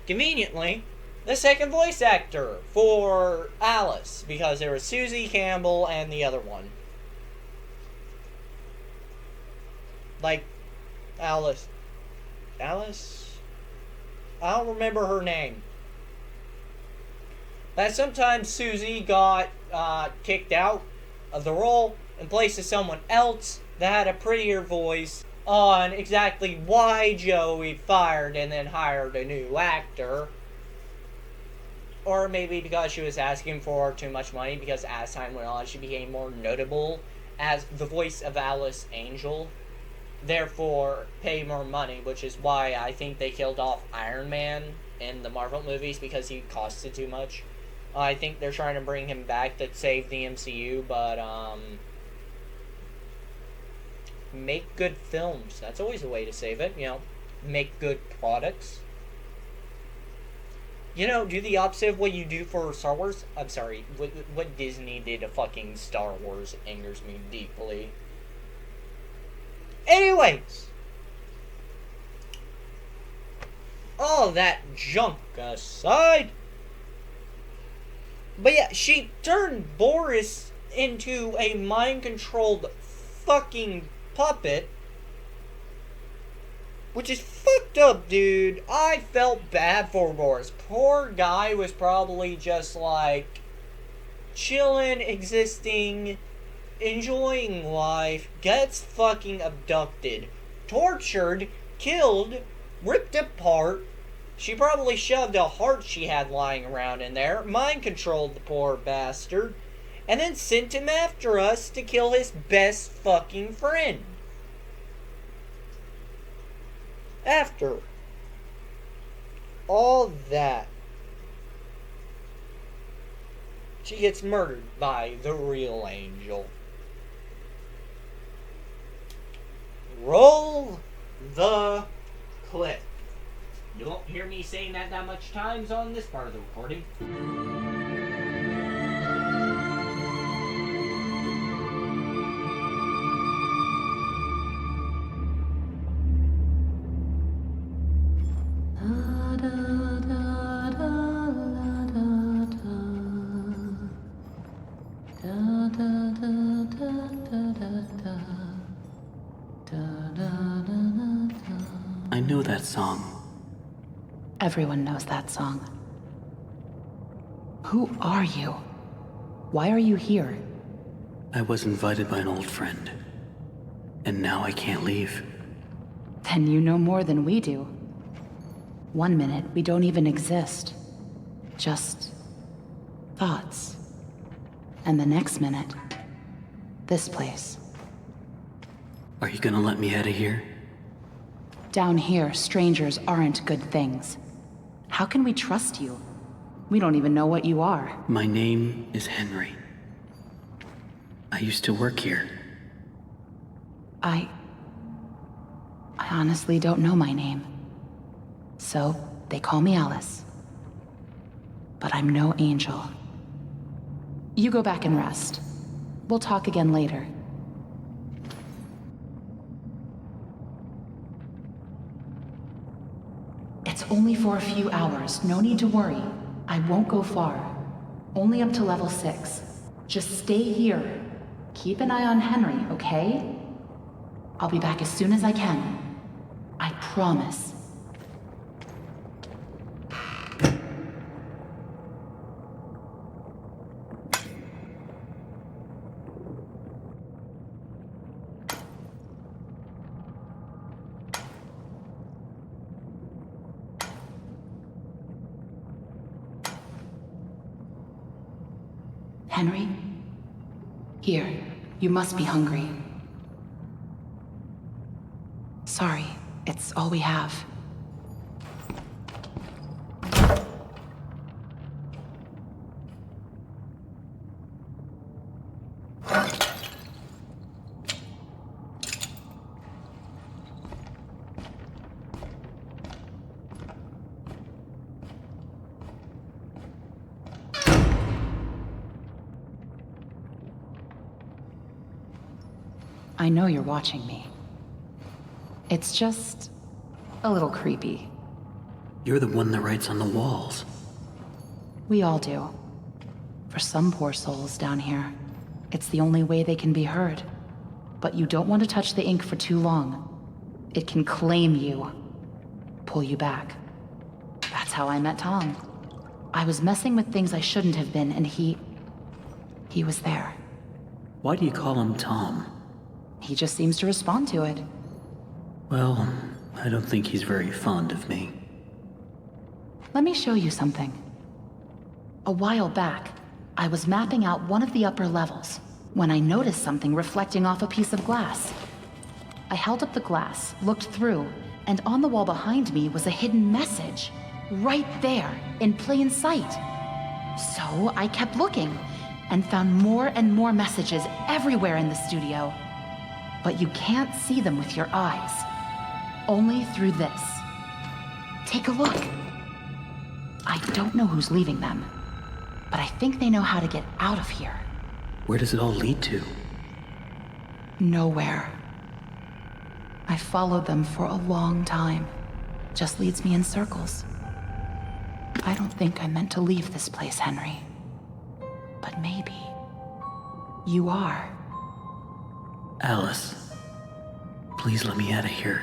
conveniently, the second voice actor for Alice, because there was Susie Campbell and the other one. Like, Alice? I don't remember her name. That sometimes Susie got kicked out of the role and placed to someone else that had a prettier voice on exactly why Joey fired and then hired a new actor. Or maybe because she was asking for too much money, because as time went on she became more notable as the voice of Alice Angel. Therefore, pay more money, which is why I think they killed off Iron Man in the Marvel movies, because he costed too much. I think they're trying to bring him back to save the MCU, but make good films. That's always a way to save it, make good products. Do the opposite of what you do for Star Wars. I'm sorry, what Disney did to fucking Star Wars angers me deeply. Anyways, all that junk aside, but yeah, she turned Boris into a mind-controlled fucking puppet, which is fucked up, dude. I felt bad for Boris. Poor guy was probably just like chilling, existing, enjoying life, gets fucking abducted, tortured, killed, ripped apart. She probably shoved a heart she had lying around in there, mind controlled the poor bastard, and then sent him after us to kill his best fucking friend. After all that, she gets murdered by the real angel. roll the clip. You won't hear me saying that much times on this part of the recording. I know that song. Everyone knows that song. Who are you? Why are you here? I was invited by an old friend. And now I can't leave. Then you know more than we do. 1 minute, we don't even exist. Just thoughts. And the next minute, this place. Are you gonna let me out of here? Down here, strangers aren't good things. How can we trust you? We don't even know what you are. My name is Henry. I used to work here. I honestly don't know my name. So, they call me Alice. But I'm no angel. You go back and rest. We'll talk again later. It's only for a few hours. No need to worry. I won't go far. Only up to level 6. Just stay here. Keep an eye on Henry, okay? I'll be back as soon as I can. I promise. Henry? Here, you must be hungry. Sorry, it's all we have. I know you're watching me. It's just a little creepy. You're the one that writes on the walls. We all do. For some poor souls down here, it's the only way they can be heard. But you don't want to touch the ink for too long. It can claim you, pull you back. That's how I met Tom. I was messing with things I shouldn't have been, and he was there. Why do you call him Tom? He just seems to respond to it. Well, I don't think he's very fond of me. Let me show you something. A while back, I was mapping out one of the upper levels when I noticed something reflecting off a piece of glass. I held up the glass, looked through, and on the wall behind me was a hidden message. Right there, in plain sight. So I kept looking, and found more and more messages everywhere in the studio. But you can't see them with your eyes. Only through this. Take a look. I don't know who's leaving them, but I think they know how to get out of here. Where does it all lead to? Nowhere. I followed them for a long time. Just leads me in circles. I don't think I meant to leave this place, Henry. But maybe you are. Alice, please let me out of here.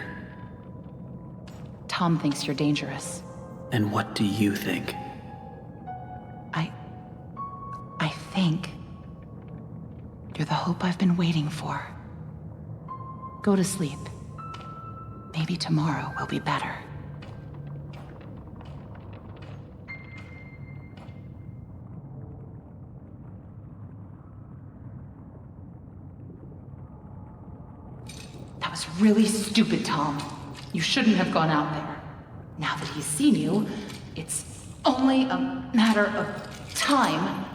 Tom thinks you're dangerous. And what do you think? I think you're the hope I've been waiting for. Go to sleep. Maybe tomorrow will be better. That was really stupid, Tom. You shouldn't have gone out there. Now that he's seen you, it's only a matter of time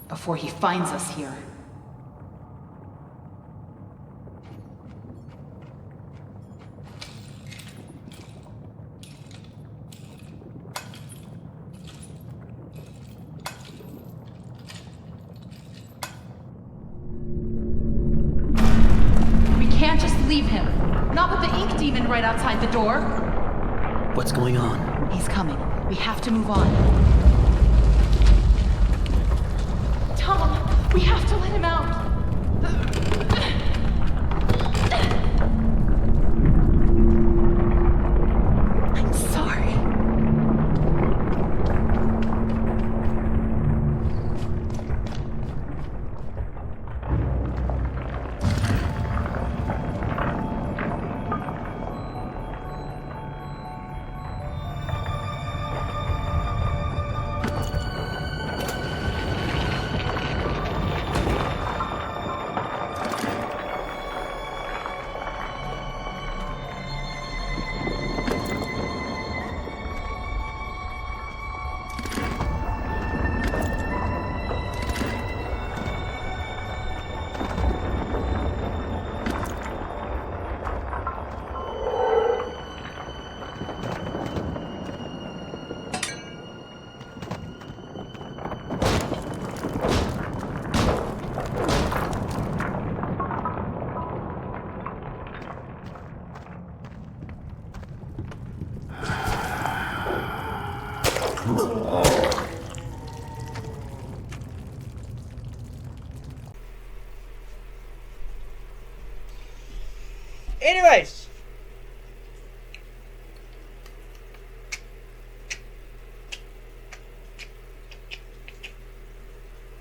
before he finds us here. demon right outside the door. What's going on? He's coming. We have to move on. Tom, we have to let him out. I'm sorry. Anyways.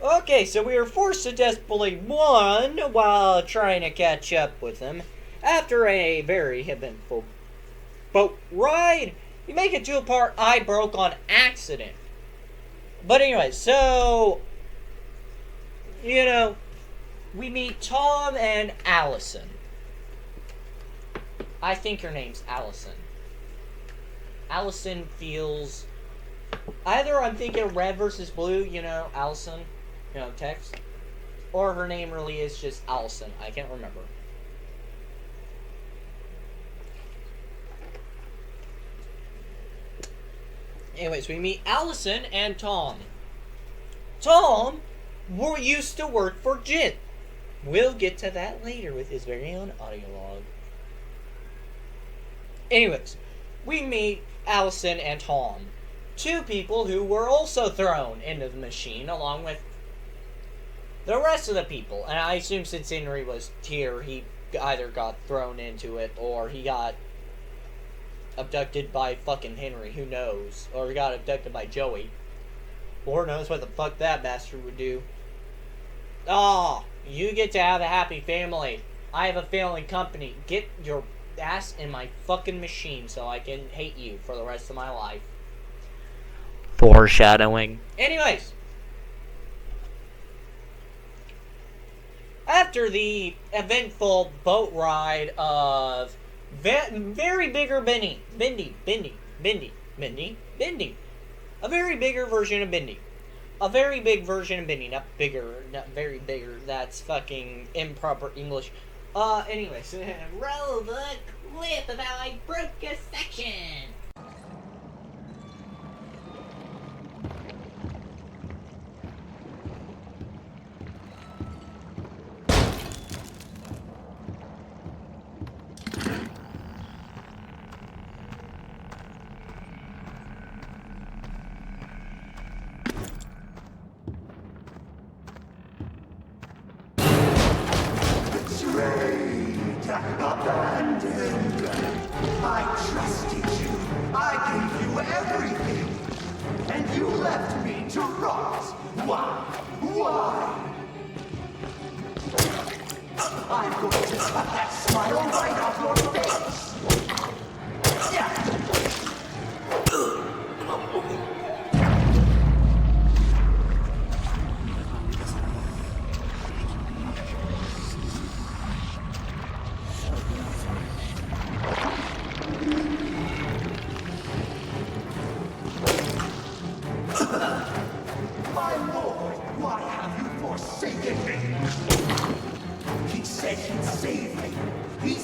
Okay, so we were forced to desperately one while trying to catch up with them. After a very eventful boat ride, you make it to a part I broke on accident. But anyway, so, you know, we meet Tom and Allison. I think her name's Allison. Allison feels... Either I'm thinking red versus blue, you know, Allison, you know, text. Or her name really is just Allison. I can't remember. Anyways, we meet Allison and Tom. Tom used to work for Jit. We'll get to that later with his very own audio log. Anyways, we meet Allison and Tom. Two people who were also thrown into the machine along with the rest of the people. And I assume since Henry was here, he either got thrown into it or he got abducted by fucking Henry. Who knows? Or he got abducted by Joey. Lord knows what the fuck that bastard would do. Oh, you get to have a happy family. I have a family company. Get your ass in my fucking machine so I can hate you for the rest of my life. Foreshadowing. Anyways. After the eventful boat ride of very bigger bendy. A very bigger version of Bendy. A very big version of Bendy. Not bigger, not very bigger. That's fucking improper English. Anyways. Roll the clip of how I broke a section. Abandoned. I trusted you. I gave you everything. And you left me to rot. Why? Why? I'm going to cut that smile right off your face. Yeah. My lord, why have you forsaken me? He said he'd save me. He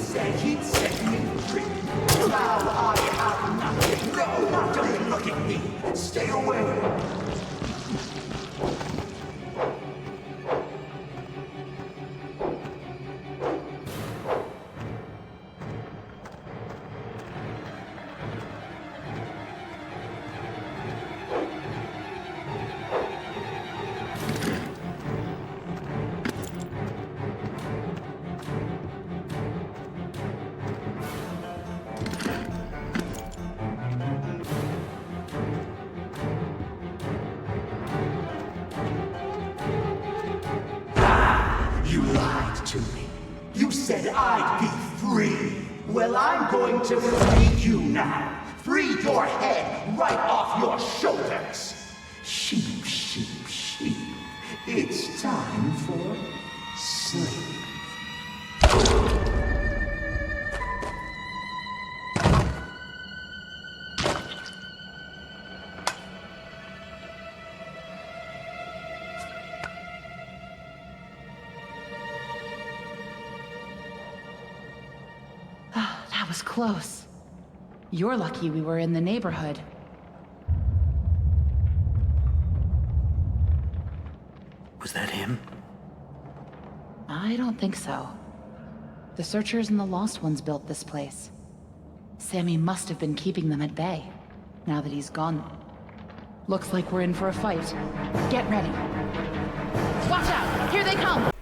to me. You said I'd be free. Well, I'm going to free you now. Free your head right off your shoulders. Sheep, sheep, sheep. It's time for sleep. That was close. You're lucky we were in the neighborhood. Was that him? I don't think so. The Searchers and the Lost Ones built this place. Sammy must have been keeping them at bay, now that he's gone. Looks like we're in for a fight. Get ready. Watch out! Here they come!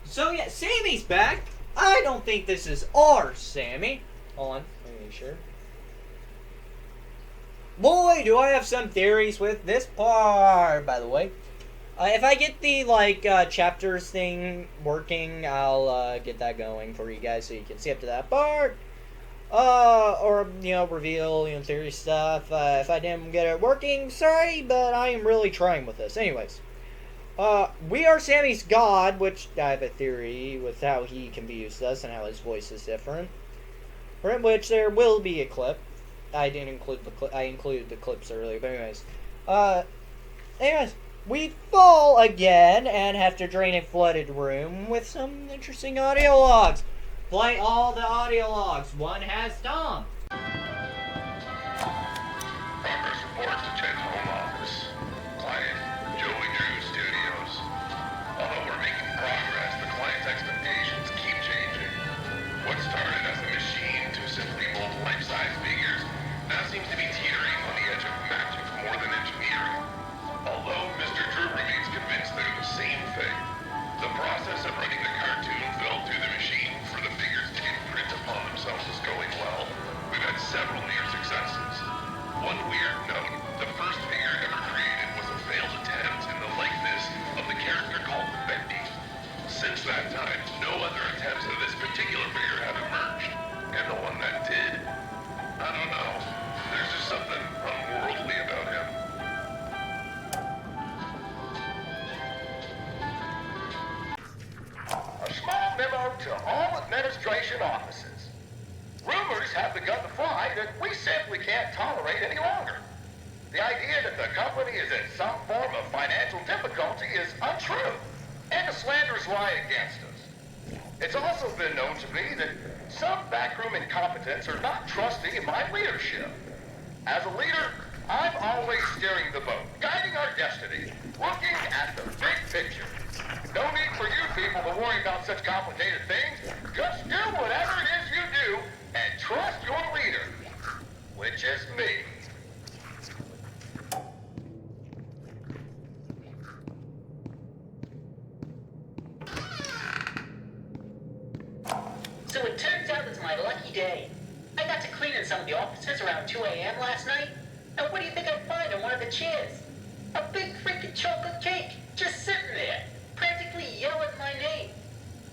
So yeah, Sammy's back. I don't think this is our Sammy. Hold on, let me make sure. Boy, do I have some theories with this part, by the way. If I get the, chapters thing working, I'll, get that going for you guys so you can see up to that part. Or, reveal, theory stuff. If I didn't get it working, sorry, but I am really trying with this. Anyways. We are Sammy's god, which I have a theory with how he can be used thus and how his voice is different. For which there will be a clip. I didn't include the clip. I included the clips earlier, but anyways, we fall again and have to drain a flooded room with some interesting audio logs. Play all the audio logs. One has Tom. Progress report to 10 home office. Client, Joey Drew Studios. Although we're making progress, the client's expectations keep changing. What started as a machine to simply mold life-size figures now seems to be teetering on the edge of magic more than engineering. Although Mr. Drew remains convinced they're the same thing, the process of running the cartoon fell through the machine for the figures to imprint upon themselves is going well. We've had several near successes. One weird note, the first figure ever created was a failed attempt in the likeness of the character called Bendy. Since that time, no other attempts of this particular figure have emerged. And the one that did, I don't know. There's just something unworldly about him. A small memo to all administration offices. Rumors have begun to fly that we simply can't tolerate any longer. The idea that the company is in some form of financial difficulty is untrue, and a slanderous lie against us. It's also been known to me that some backroom incompetents are not trusting in my leadership. As a leader, I'm always steering the boat, guiding our destiny, looking at the big picture. No need for you people to worry about such complicated things. Just do whatever it is you do and trust your leader, which is me. So it turns out it's my lucky day. I got to clean in some of the offices around 2 a.m. last night. And what do you think I find on one of the chairs? A big freaking chocolate cake, just sitting there, practically yelling my name.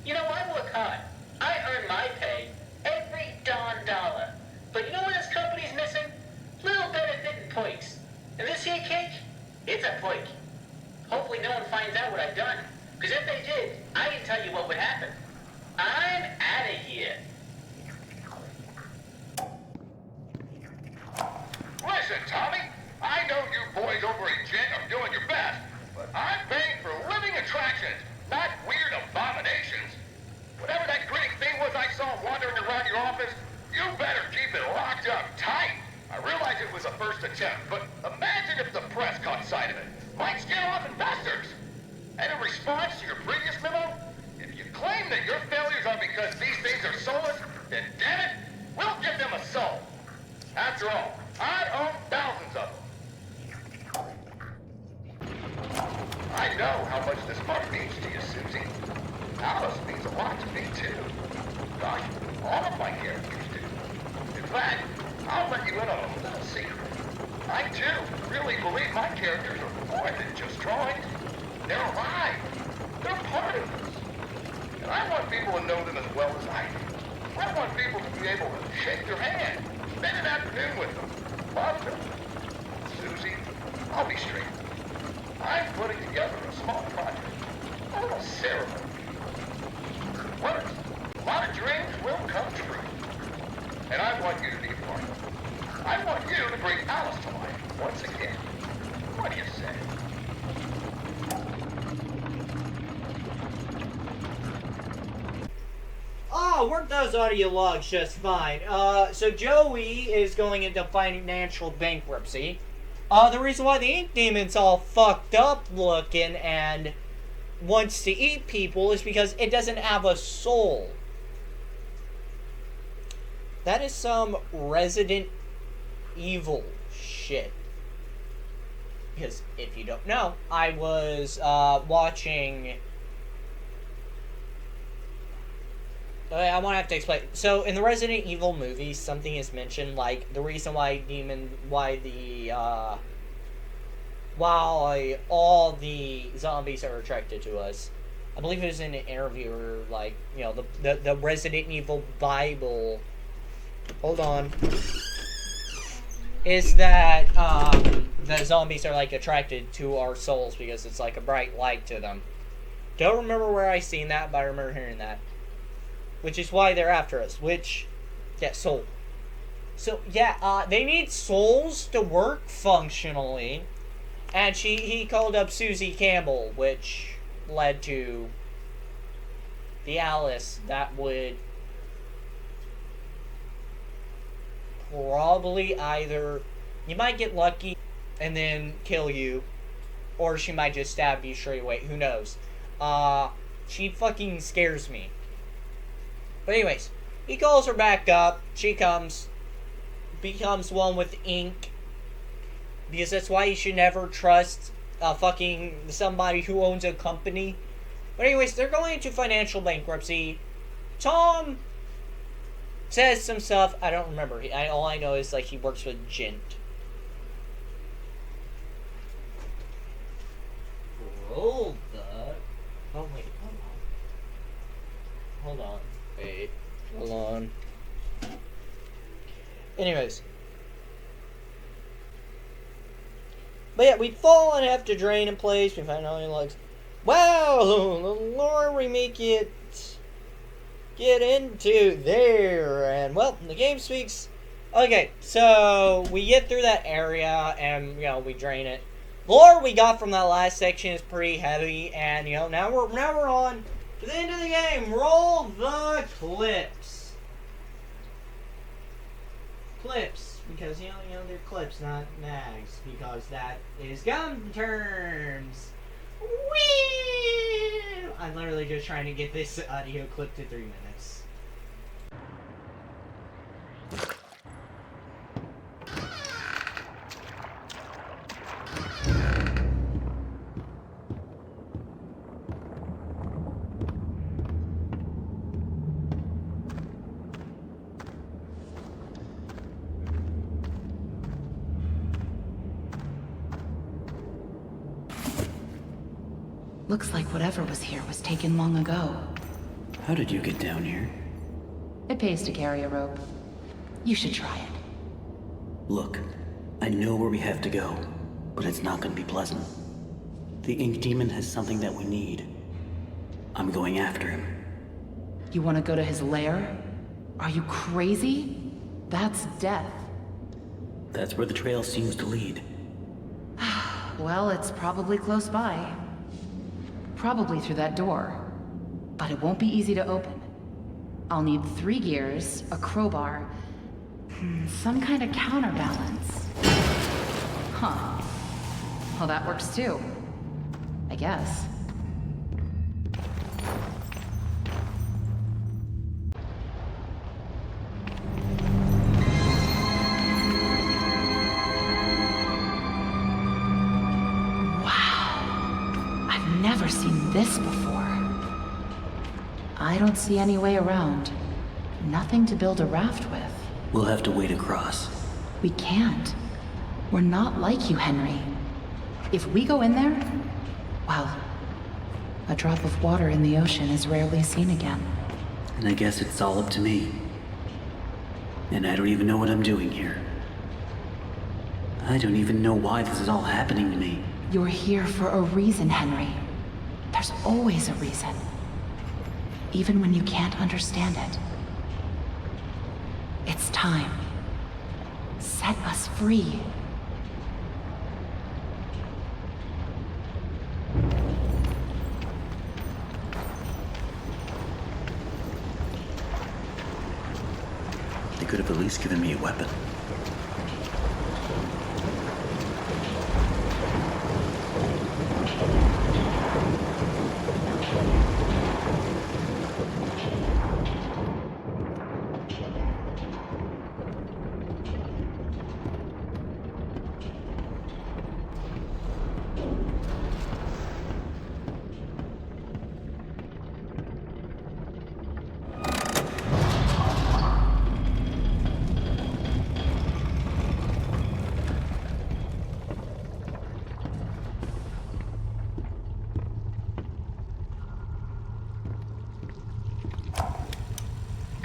You know, I work hard. I earn my pay, every darn dollar. But you know what this company's missing? Little benefit and perks. And this here cake, it's a perk. Hopefully no one finds out what I've done. Because if they did, I can tell you what would happen. I'm out of here. Listen, Tommy, I know you boys over at Jet are doing your best, but I'm paying for living attractions, not weird abominations. Whatever that grinning thing was I saw wandering around your office, you better keep it locked up tight. I realize it was a first attempt, but imagine if the press caught sight of it. Might scare off investors. And in response to your previous memo, if you claim that your failures are because these things are soulless, then damn it, we'll give them a soul. After all, I own thousands of them. I know how much this money means to you, Susie. Alice means a lot to me, too. Gosh, all of my characters do. In fact, I'll let you in on a little secret. I, too, really believe my characters are more than just drawings. They're alive. They're part of us. I want people to know them as well as I do. I want people to be able to shake their hand, spend an afternoon with them, love them. Susie, I'll be straight. I'm putting together a small project, a little ceremony. First, a lot of dreams will come true. And I want you to be a part of it. I want you to bring Alice to life once again. What do you say? Oh, worked those audio logs just fine. So Joey is going into financial bankruptcy. The reason why the ink demon's all fucked up looking and wants to eat people is because it doesn't have a soul. That is some Resident Evil shit. Because if you don't know, I was watching... I want to have to explain. So, in the Resident Evil movies, something is mentioned, like, the reason why why all the zombies are attracted to us. I believe it was in an interview, or, like, you know, the Resident Evil Bible... Hold on. Is that, the zombies are, like, attracted to our souls because it's, like, a bright light to them. Don't remember where I seen that, but I remember hearing that. Which is why they're after us. Which, yeah, soul. So, yeah, they need souls to work functionally. And he called up Susie Campbell, which led to the Alice that would probably either, you might get lucky and then kill you, or she might just stab you straight away. Who knows? She fucking scares me. But anyways, he calls her back up. She becomes one with ink. Because that's why you should never trust fucking somebody who owns a company. But anyways, they're going into financial bankruptcy. Tom says some stuff. I don't remember. All I know is, like, he works with Gent. Roll the... Oh, wait. Hold on. Wait. Hold on. Anyways. But yeah, we fall and have to drain in place. We find all your legs. Wow! The lore we make it get into there. And, well, the game speaks. Okay, so we get through that area and, you know, we drain it. The lore we got from that last section is pretty heavy. And, you know, now we're on to the end of the game. Roll the clips. Clips. Because, you know, they're clips, not nags. Because that is gun terms. Whee! I'm literally just trying to get this audio clip to 3 minutes. Looks like whatever was here was taken long ago. How did you get down here? It pays to carry a rope. You should try it. Look, I know where we have to go, but it's not gonna be pleasant. The Ink Demon has something that we need. I'm going after him. You want to go to his lair? Are you crazy? That's death. That's where the trail seems to lead. Well, it's probably close by. Probably through that door. But it won't be easy to open. I'll need 3 gears, a crowbar, some kind of counterbalance. Huh. Well, that works too. I guess. Never seen this before. I don't see any way around. Nothing to build a raft with. We'll have to wade across. We can't. We're not like you, Henry. If we go in there, well, A drop of water in the ocean is rarely seen again. And I guess it's all up to me. And I don't even know what I'm doing here. I don't even know why this is all happening to me. You're here for a reason, Henry. There's always a reason. Even when you can't understand it. It's time. Set us free. They could have at least given me a weapon.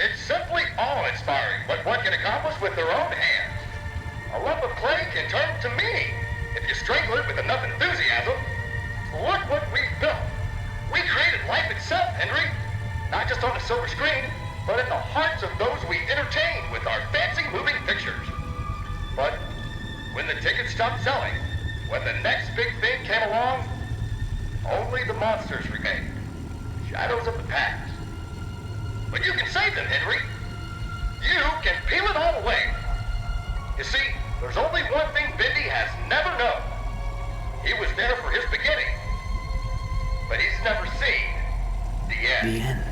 It's simply awe-inspiring what one can accomplish with their own hands. A lump of clay can turn to meaning if you strangle it with enough enthusiasm. Look what we've built. We created life itself, Henry. Not just on a silver screen, but in the hearts of those we entertain with our fancy moving pictures. But when the tickets stopped selling, when the next big thing came along, only the monsters remained. Shadows of the past. But you can save them, Henry. You can peel it all away. You see, there's only one thing Bendy has never known. He was there for his beginning, but he's never seen the end. The end.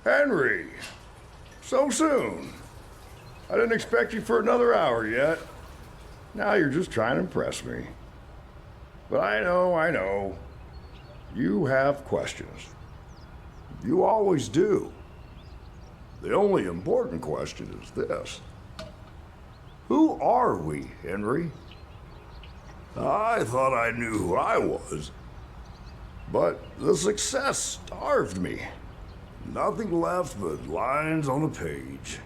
Henry! So soon. I didn't expect you for another hour yet. Now you're just trying to impress me. But I know. You have questions. You always do. The only important question is this. Who are we, Henry? I thought I knew who I was. But the success starved me. Nothing left but lines on a page.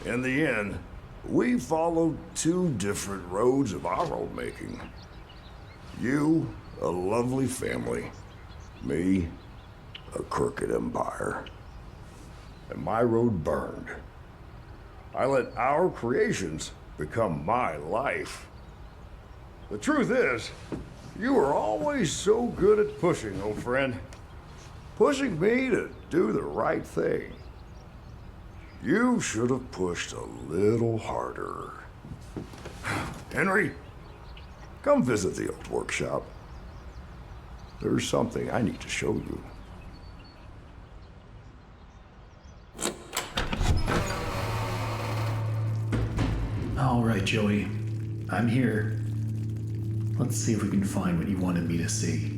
In the end, we followed two different roads of our own making. You, a lovely family. Me, a crooked empire. And my road burned. I let our creations become my life. The truth is, you were always so good at pushing, old friend. Pushing me to do the right thing. You should have pushed a little harder. Henry, come visit the old workshop. There's something I need to show you. All right, Joey. I'm here. Let's see if we can find what you wanted me to see.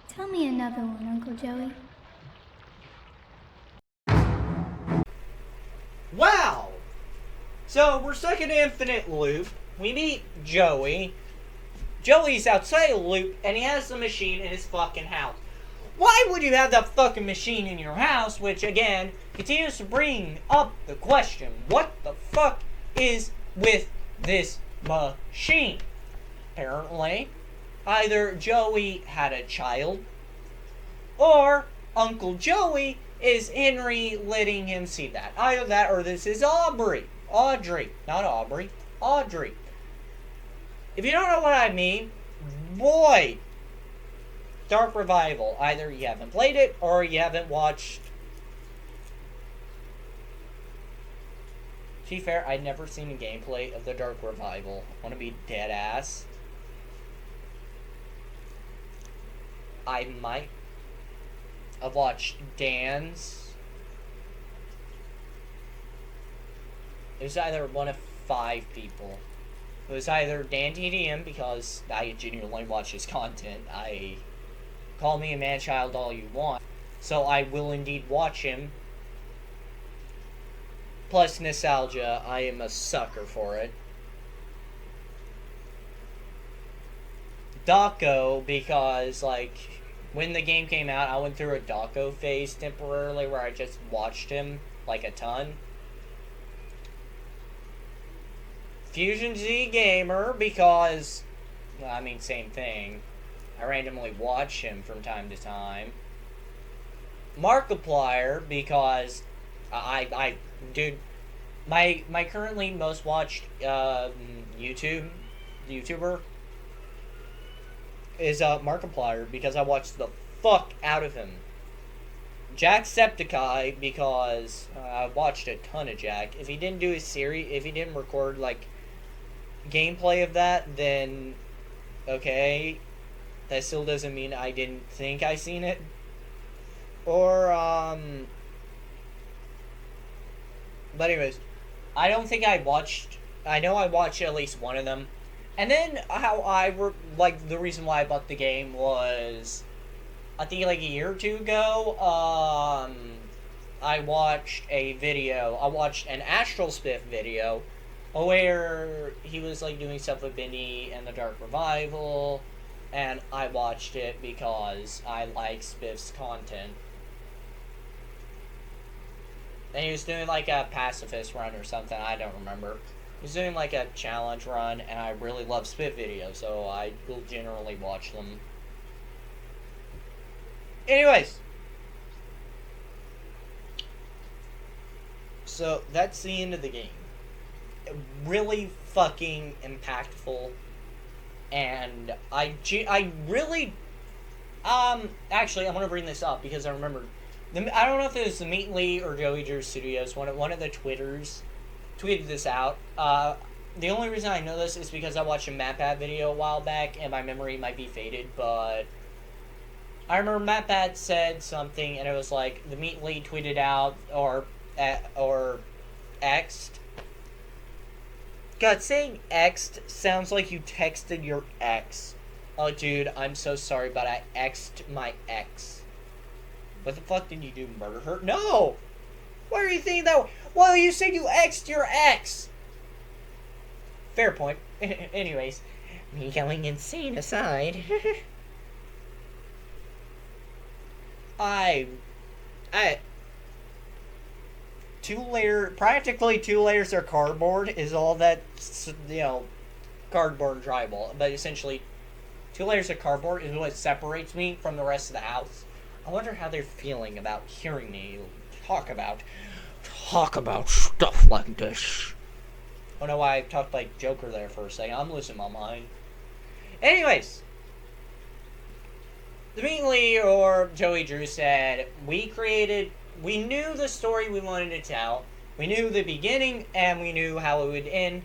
Tell me another one, Uncle Joey. Wow! So, we're stuck in an infinite loop. We meet Joey. Joey's outside the loop, and he has the machine in his fucking house. Why would you have that fucking machine in your house? Which, again, continues to bring up the question, what the fuck is with this machine? Apparently, either Joey had a child, or Uncle Joey is Henry letting him see that. Either that, or this is Audrey. Not Aubrey. Audrey. If you don't know what I mean, boy, Dark Revival. Either you haven't played it, or you haven't watched. To be fair, I'd never seen a gameplay of the Dark Revival. I want to be dead ass. I might have watched Dan's. It was either one of 5 people. It was either Dan TDM, because I genuinely watch his content. Call me a man-child all you want. So I will indeed watch him. Plus nostalgia, I am a sucker for it. Daco, because, like, when the game came out, I went through a Daco phase temporarily where I just watched him, like, a ton. Fusion Z Gamer, because, well, I mean, same thing. I randomly watch him from time to time. Markiplier, because dude, my currently most watched YouTuber is Markiplier, because I watched the fuck out of him. Jacksepticeye, because I watched a ton of Jack. If he didn't do his series, if he didn't record, like, gameplay of that, then okay, that still doesn't mean I didn't think I seen it. Or but anyways, I don't think I watched. I know I watched at least one of them. And then like the reason why I bought the game was, I think like a year or two ago, I watched a video. I watched an Astral Spiff video where he was like doing stuff with Bendy and the Dark Revival, and I watched it because I like Spiff's content. And he was doing like a pacifist run or something, I don't remember. He was doing like a challenge run, and I really love Spiff videos, so I will generally watch them. Anyways. So that's the end of the game. Really fucking impactful. And I really, actually, I'm gonna bring this up because I remember, I don't know if it was the Meat Lee or Joey Drew Studios, one of the Twitters tweeted this out. The only reason I know this is because I watched a MatPat video a while back, and my memory might be faded, but I remember MatPat said something, and it was like, the Meat Lee tweeted out, or X'd. God, saying X'd sounds like you texted your ex. Oh, dude, I'm so sorry, but I X'd my ex. What the fuck did you do, murder her? No! Why are you thinking that way? Well, you said you X'd your ex! Fair point. Anyways, me going insane aside. practically 2 layers of cardboard is all that, cardboard and drywall. But essentially, 2 layers of cardboard is what separates me from the rest of the house. I wonder how they're feeling about hearing me talk about stuff like this. I don't know why I talked like Joker there for a second. I'm losing my mind. Anyways, the Meat Lee or Joey Drew said, we knew the story we wanted to tell. We knew the beginning and we knew how it would end.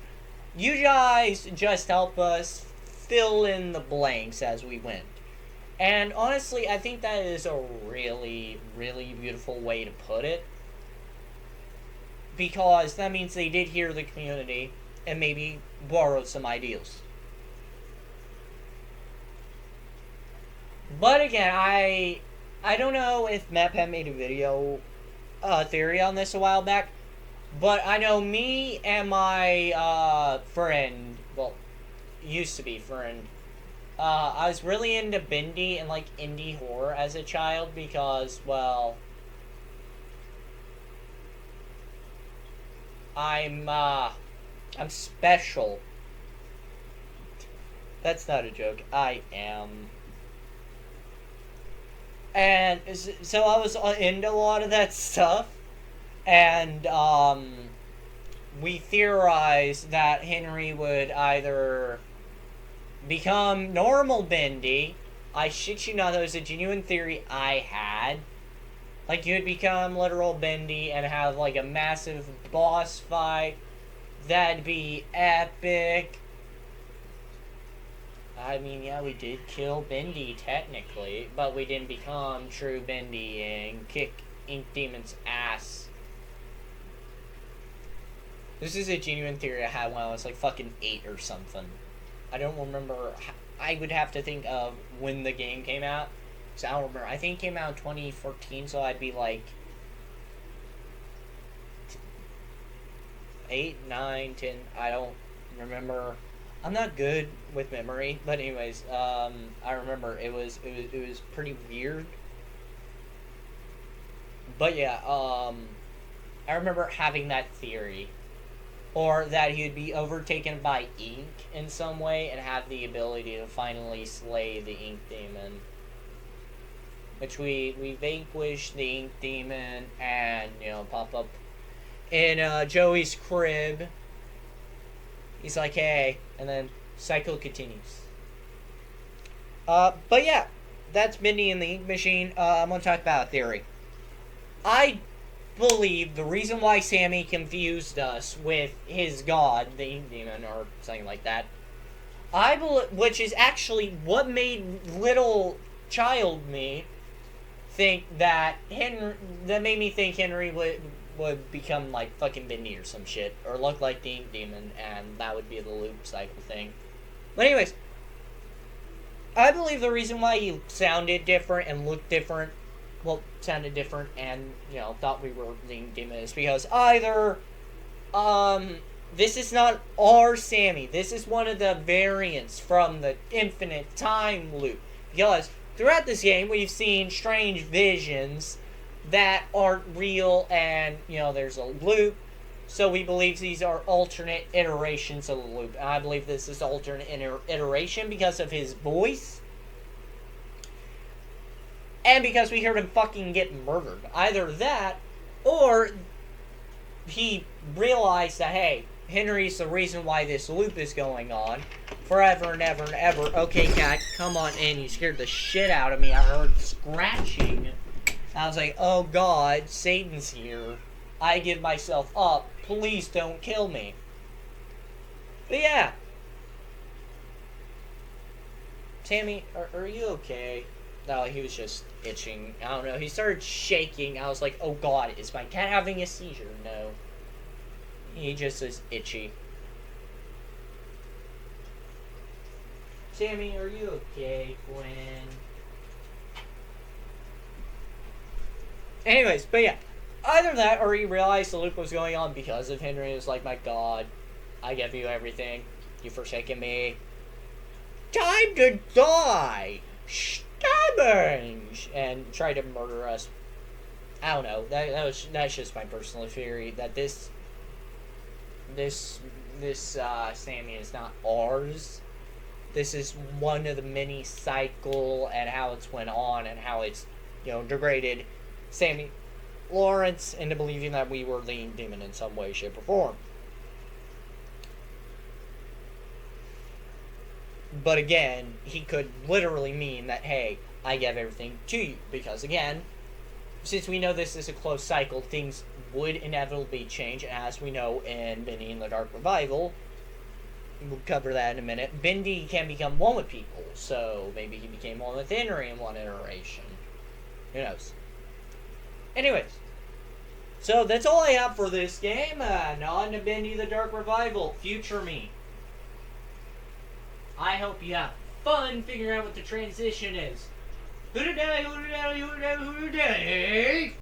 You guys just help us fill in the blanks as we went. And honestly, I think that is a really, really beautiful way to put it. Because that means they did hear the community and maybe borrowed some ideas. But again, I don't know if MatPat made a video theory on this a while back. But I know me and my friend, well, used to be friend, I was really into bendy and like indie horror as a child because, well, I'm special. That's not a joke. I am. And so I was into a lot of that stuff. And, we theorized that Henry would either become normal bendy. I shit you not, that was a genuine theory I had. Like, you would become literal bendy and have, like, a massive boss fight. That'd be epic. I mean, yeah, we did kill Bendy, technically. But we didn't become true Bendy and kick Ink Demon's ass. This is a genuine theory I had when I was, like, fucking 8 or something. I don't remember. I would have to think of when the game came out. So I don't remember. I think it came out in 2014, so I'd be like 8, 9, 10. I don't remember. I'm not good with memory, but anyways, I remember it was pretty weird. But yeah, I remember having that theory. Or that he would be overtaken by ink in some way and have the ability to finally slay the ink demon. Which we vanquish the ink demon and, pop up in Joey's crib. He's like, hey, and then cycle continues. But yeah, that's Bendy and the Ink Machine. I'm gonna talk about a theory. I believe the reason why Sammy confused us with his god, the Ink Demon, or something like that, which is actually what made little child me think that that made me think Henry would become like fucking Bendy or some shit, or look like the Ink Demon, and that would be the loop cycle thing. But anyways, I believe the reason why he sounded different and looked different, sounded different and, thought we were the Ink Demon is because either, this is not our Sammy. This is one of the variants from the infinite time loop. Because throughout this game, we've seen strange visions that aren't real and, there's a loop. So we believe these are alternate iterations of the loop. And I believe this is alternate iteration because of his voice. And because we heard him fucking get murdered. Either that, or he realized that, hey, Henry's the reason why this loop is going on forever and ever and ever. Okay, cat, come on in. You scared the shit out of me. I heard scratching. I was like, oh god, Satan's here. I give myself up. Please don't kill me. But yeah. Tammy, are you okay? No, he was just itching. I don't know. He started shaking. I was like, oh god, is my cat having a seizure? No. He just is itchy. Tammy, are you okay, Quinn? Anyways, but yeah. Either that, or he realized the loop was going on because of Henry. It was like, my god, I give you everything. You've forsaken me. Time to die! Stubborn! And try to murder us. I don't know. That's just my personal theory. That this Sammy is not ours. This is one of the mini cycle and how it's went on and how it's, degraded Sammy Lawrence into believing that we were the demon in some way, shape, or form. But again, he could literally mean that, hey, I give everything to you. Because again, since we know this is a closed cycle, things would inevitably change. And as we know in Bendy and the Dark Revival, we'll cover that in a minute, Bendy can become one with people. So maybe he became one with Henry in one iteration. Who knows? Anyways. So that's all I have for this game. Now on to Bendy the Dark Revival. Future me. I hope you have fun figuring out what the transition is. Who-da-day, who-da-day, who-da-day, who-da-day.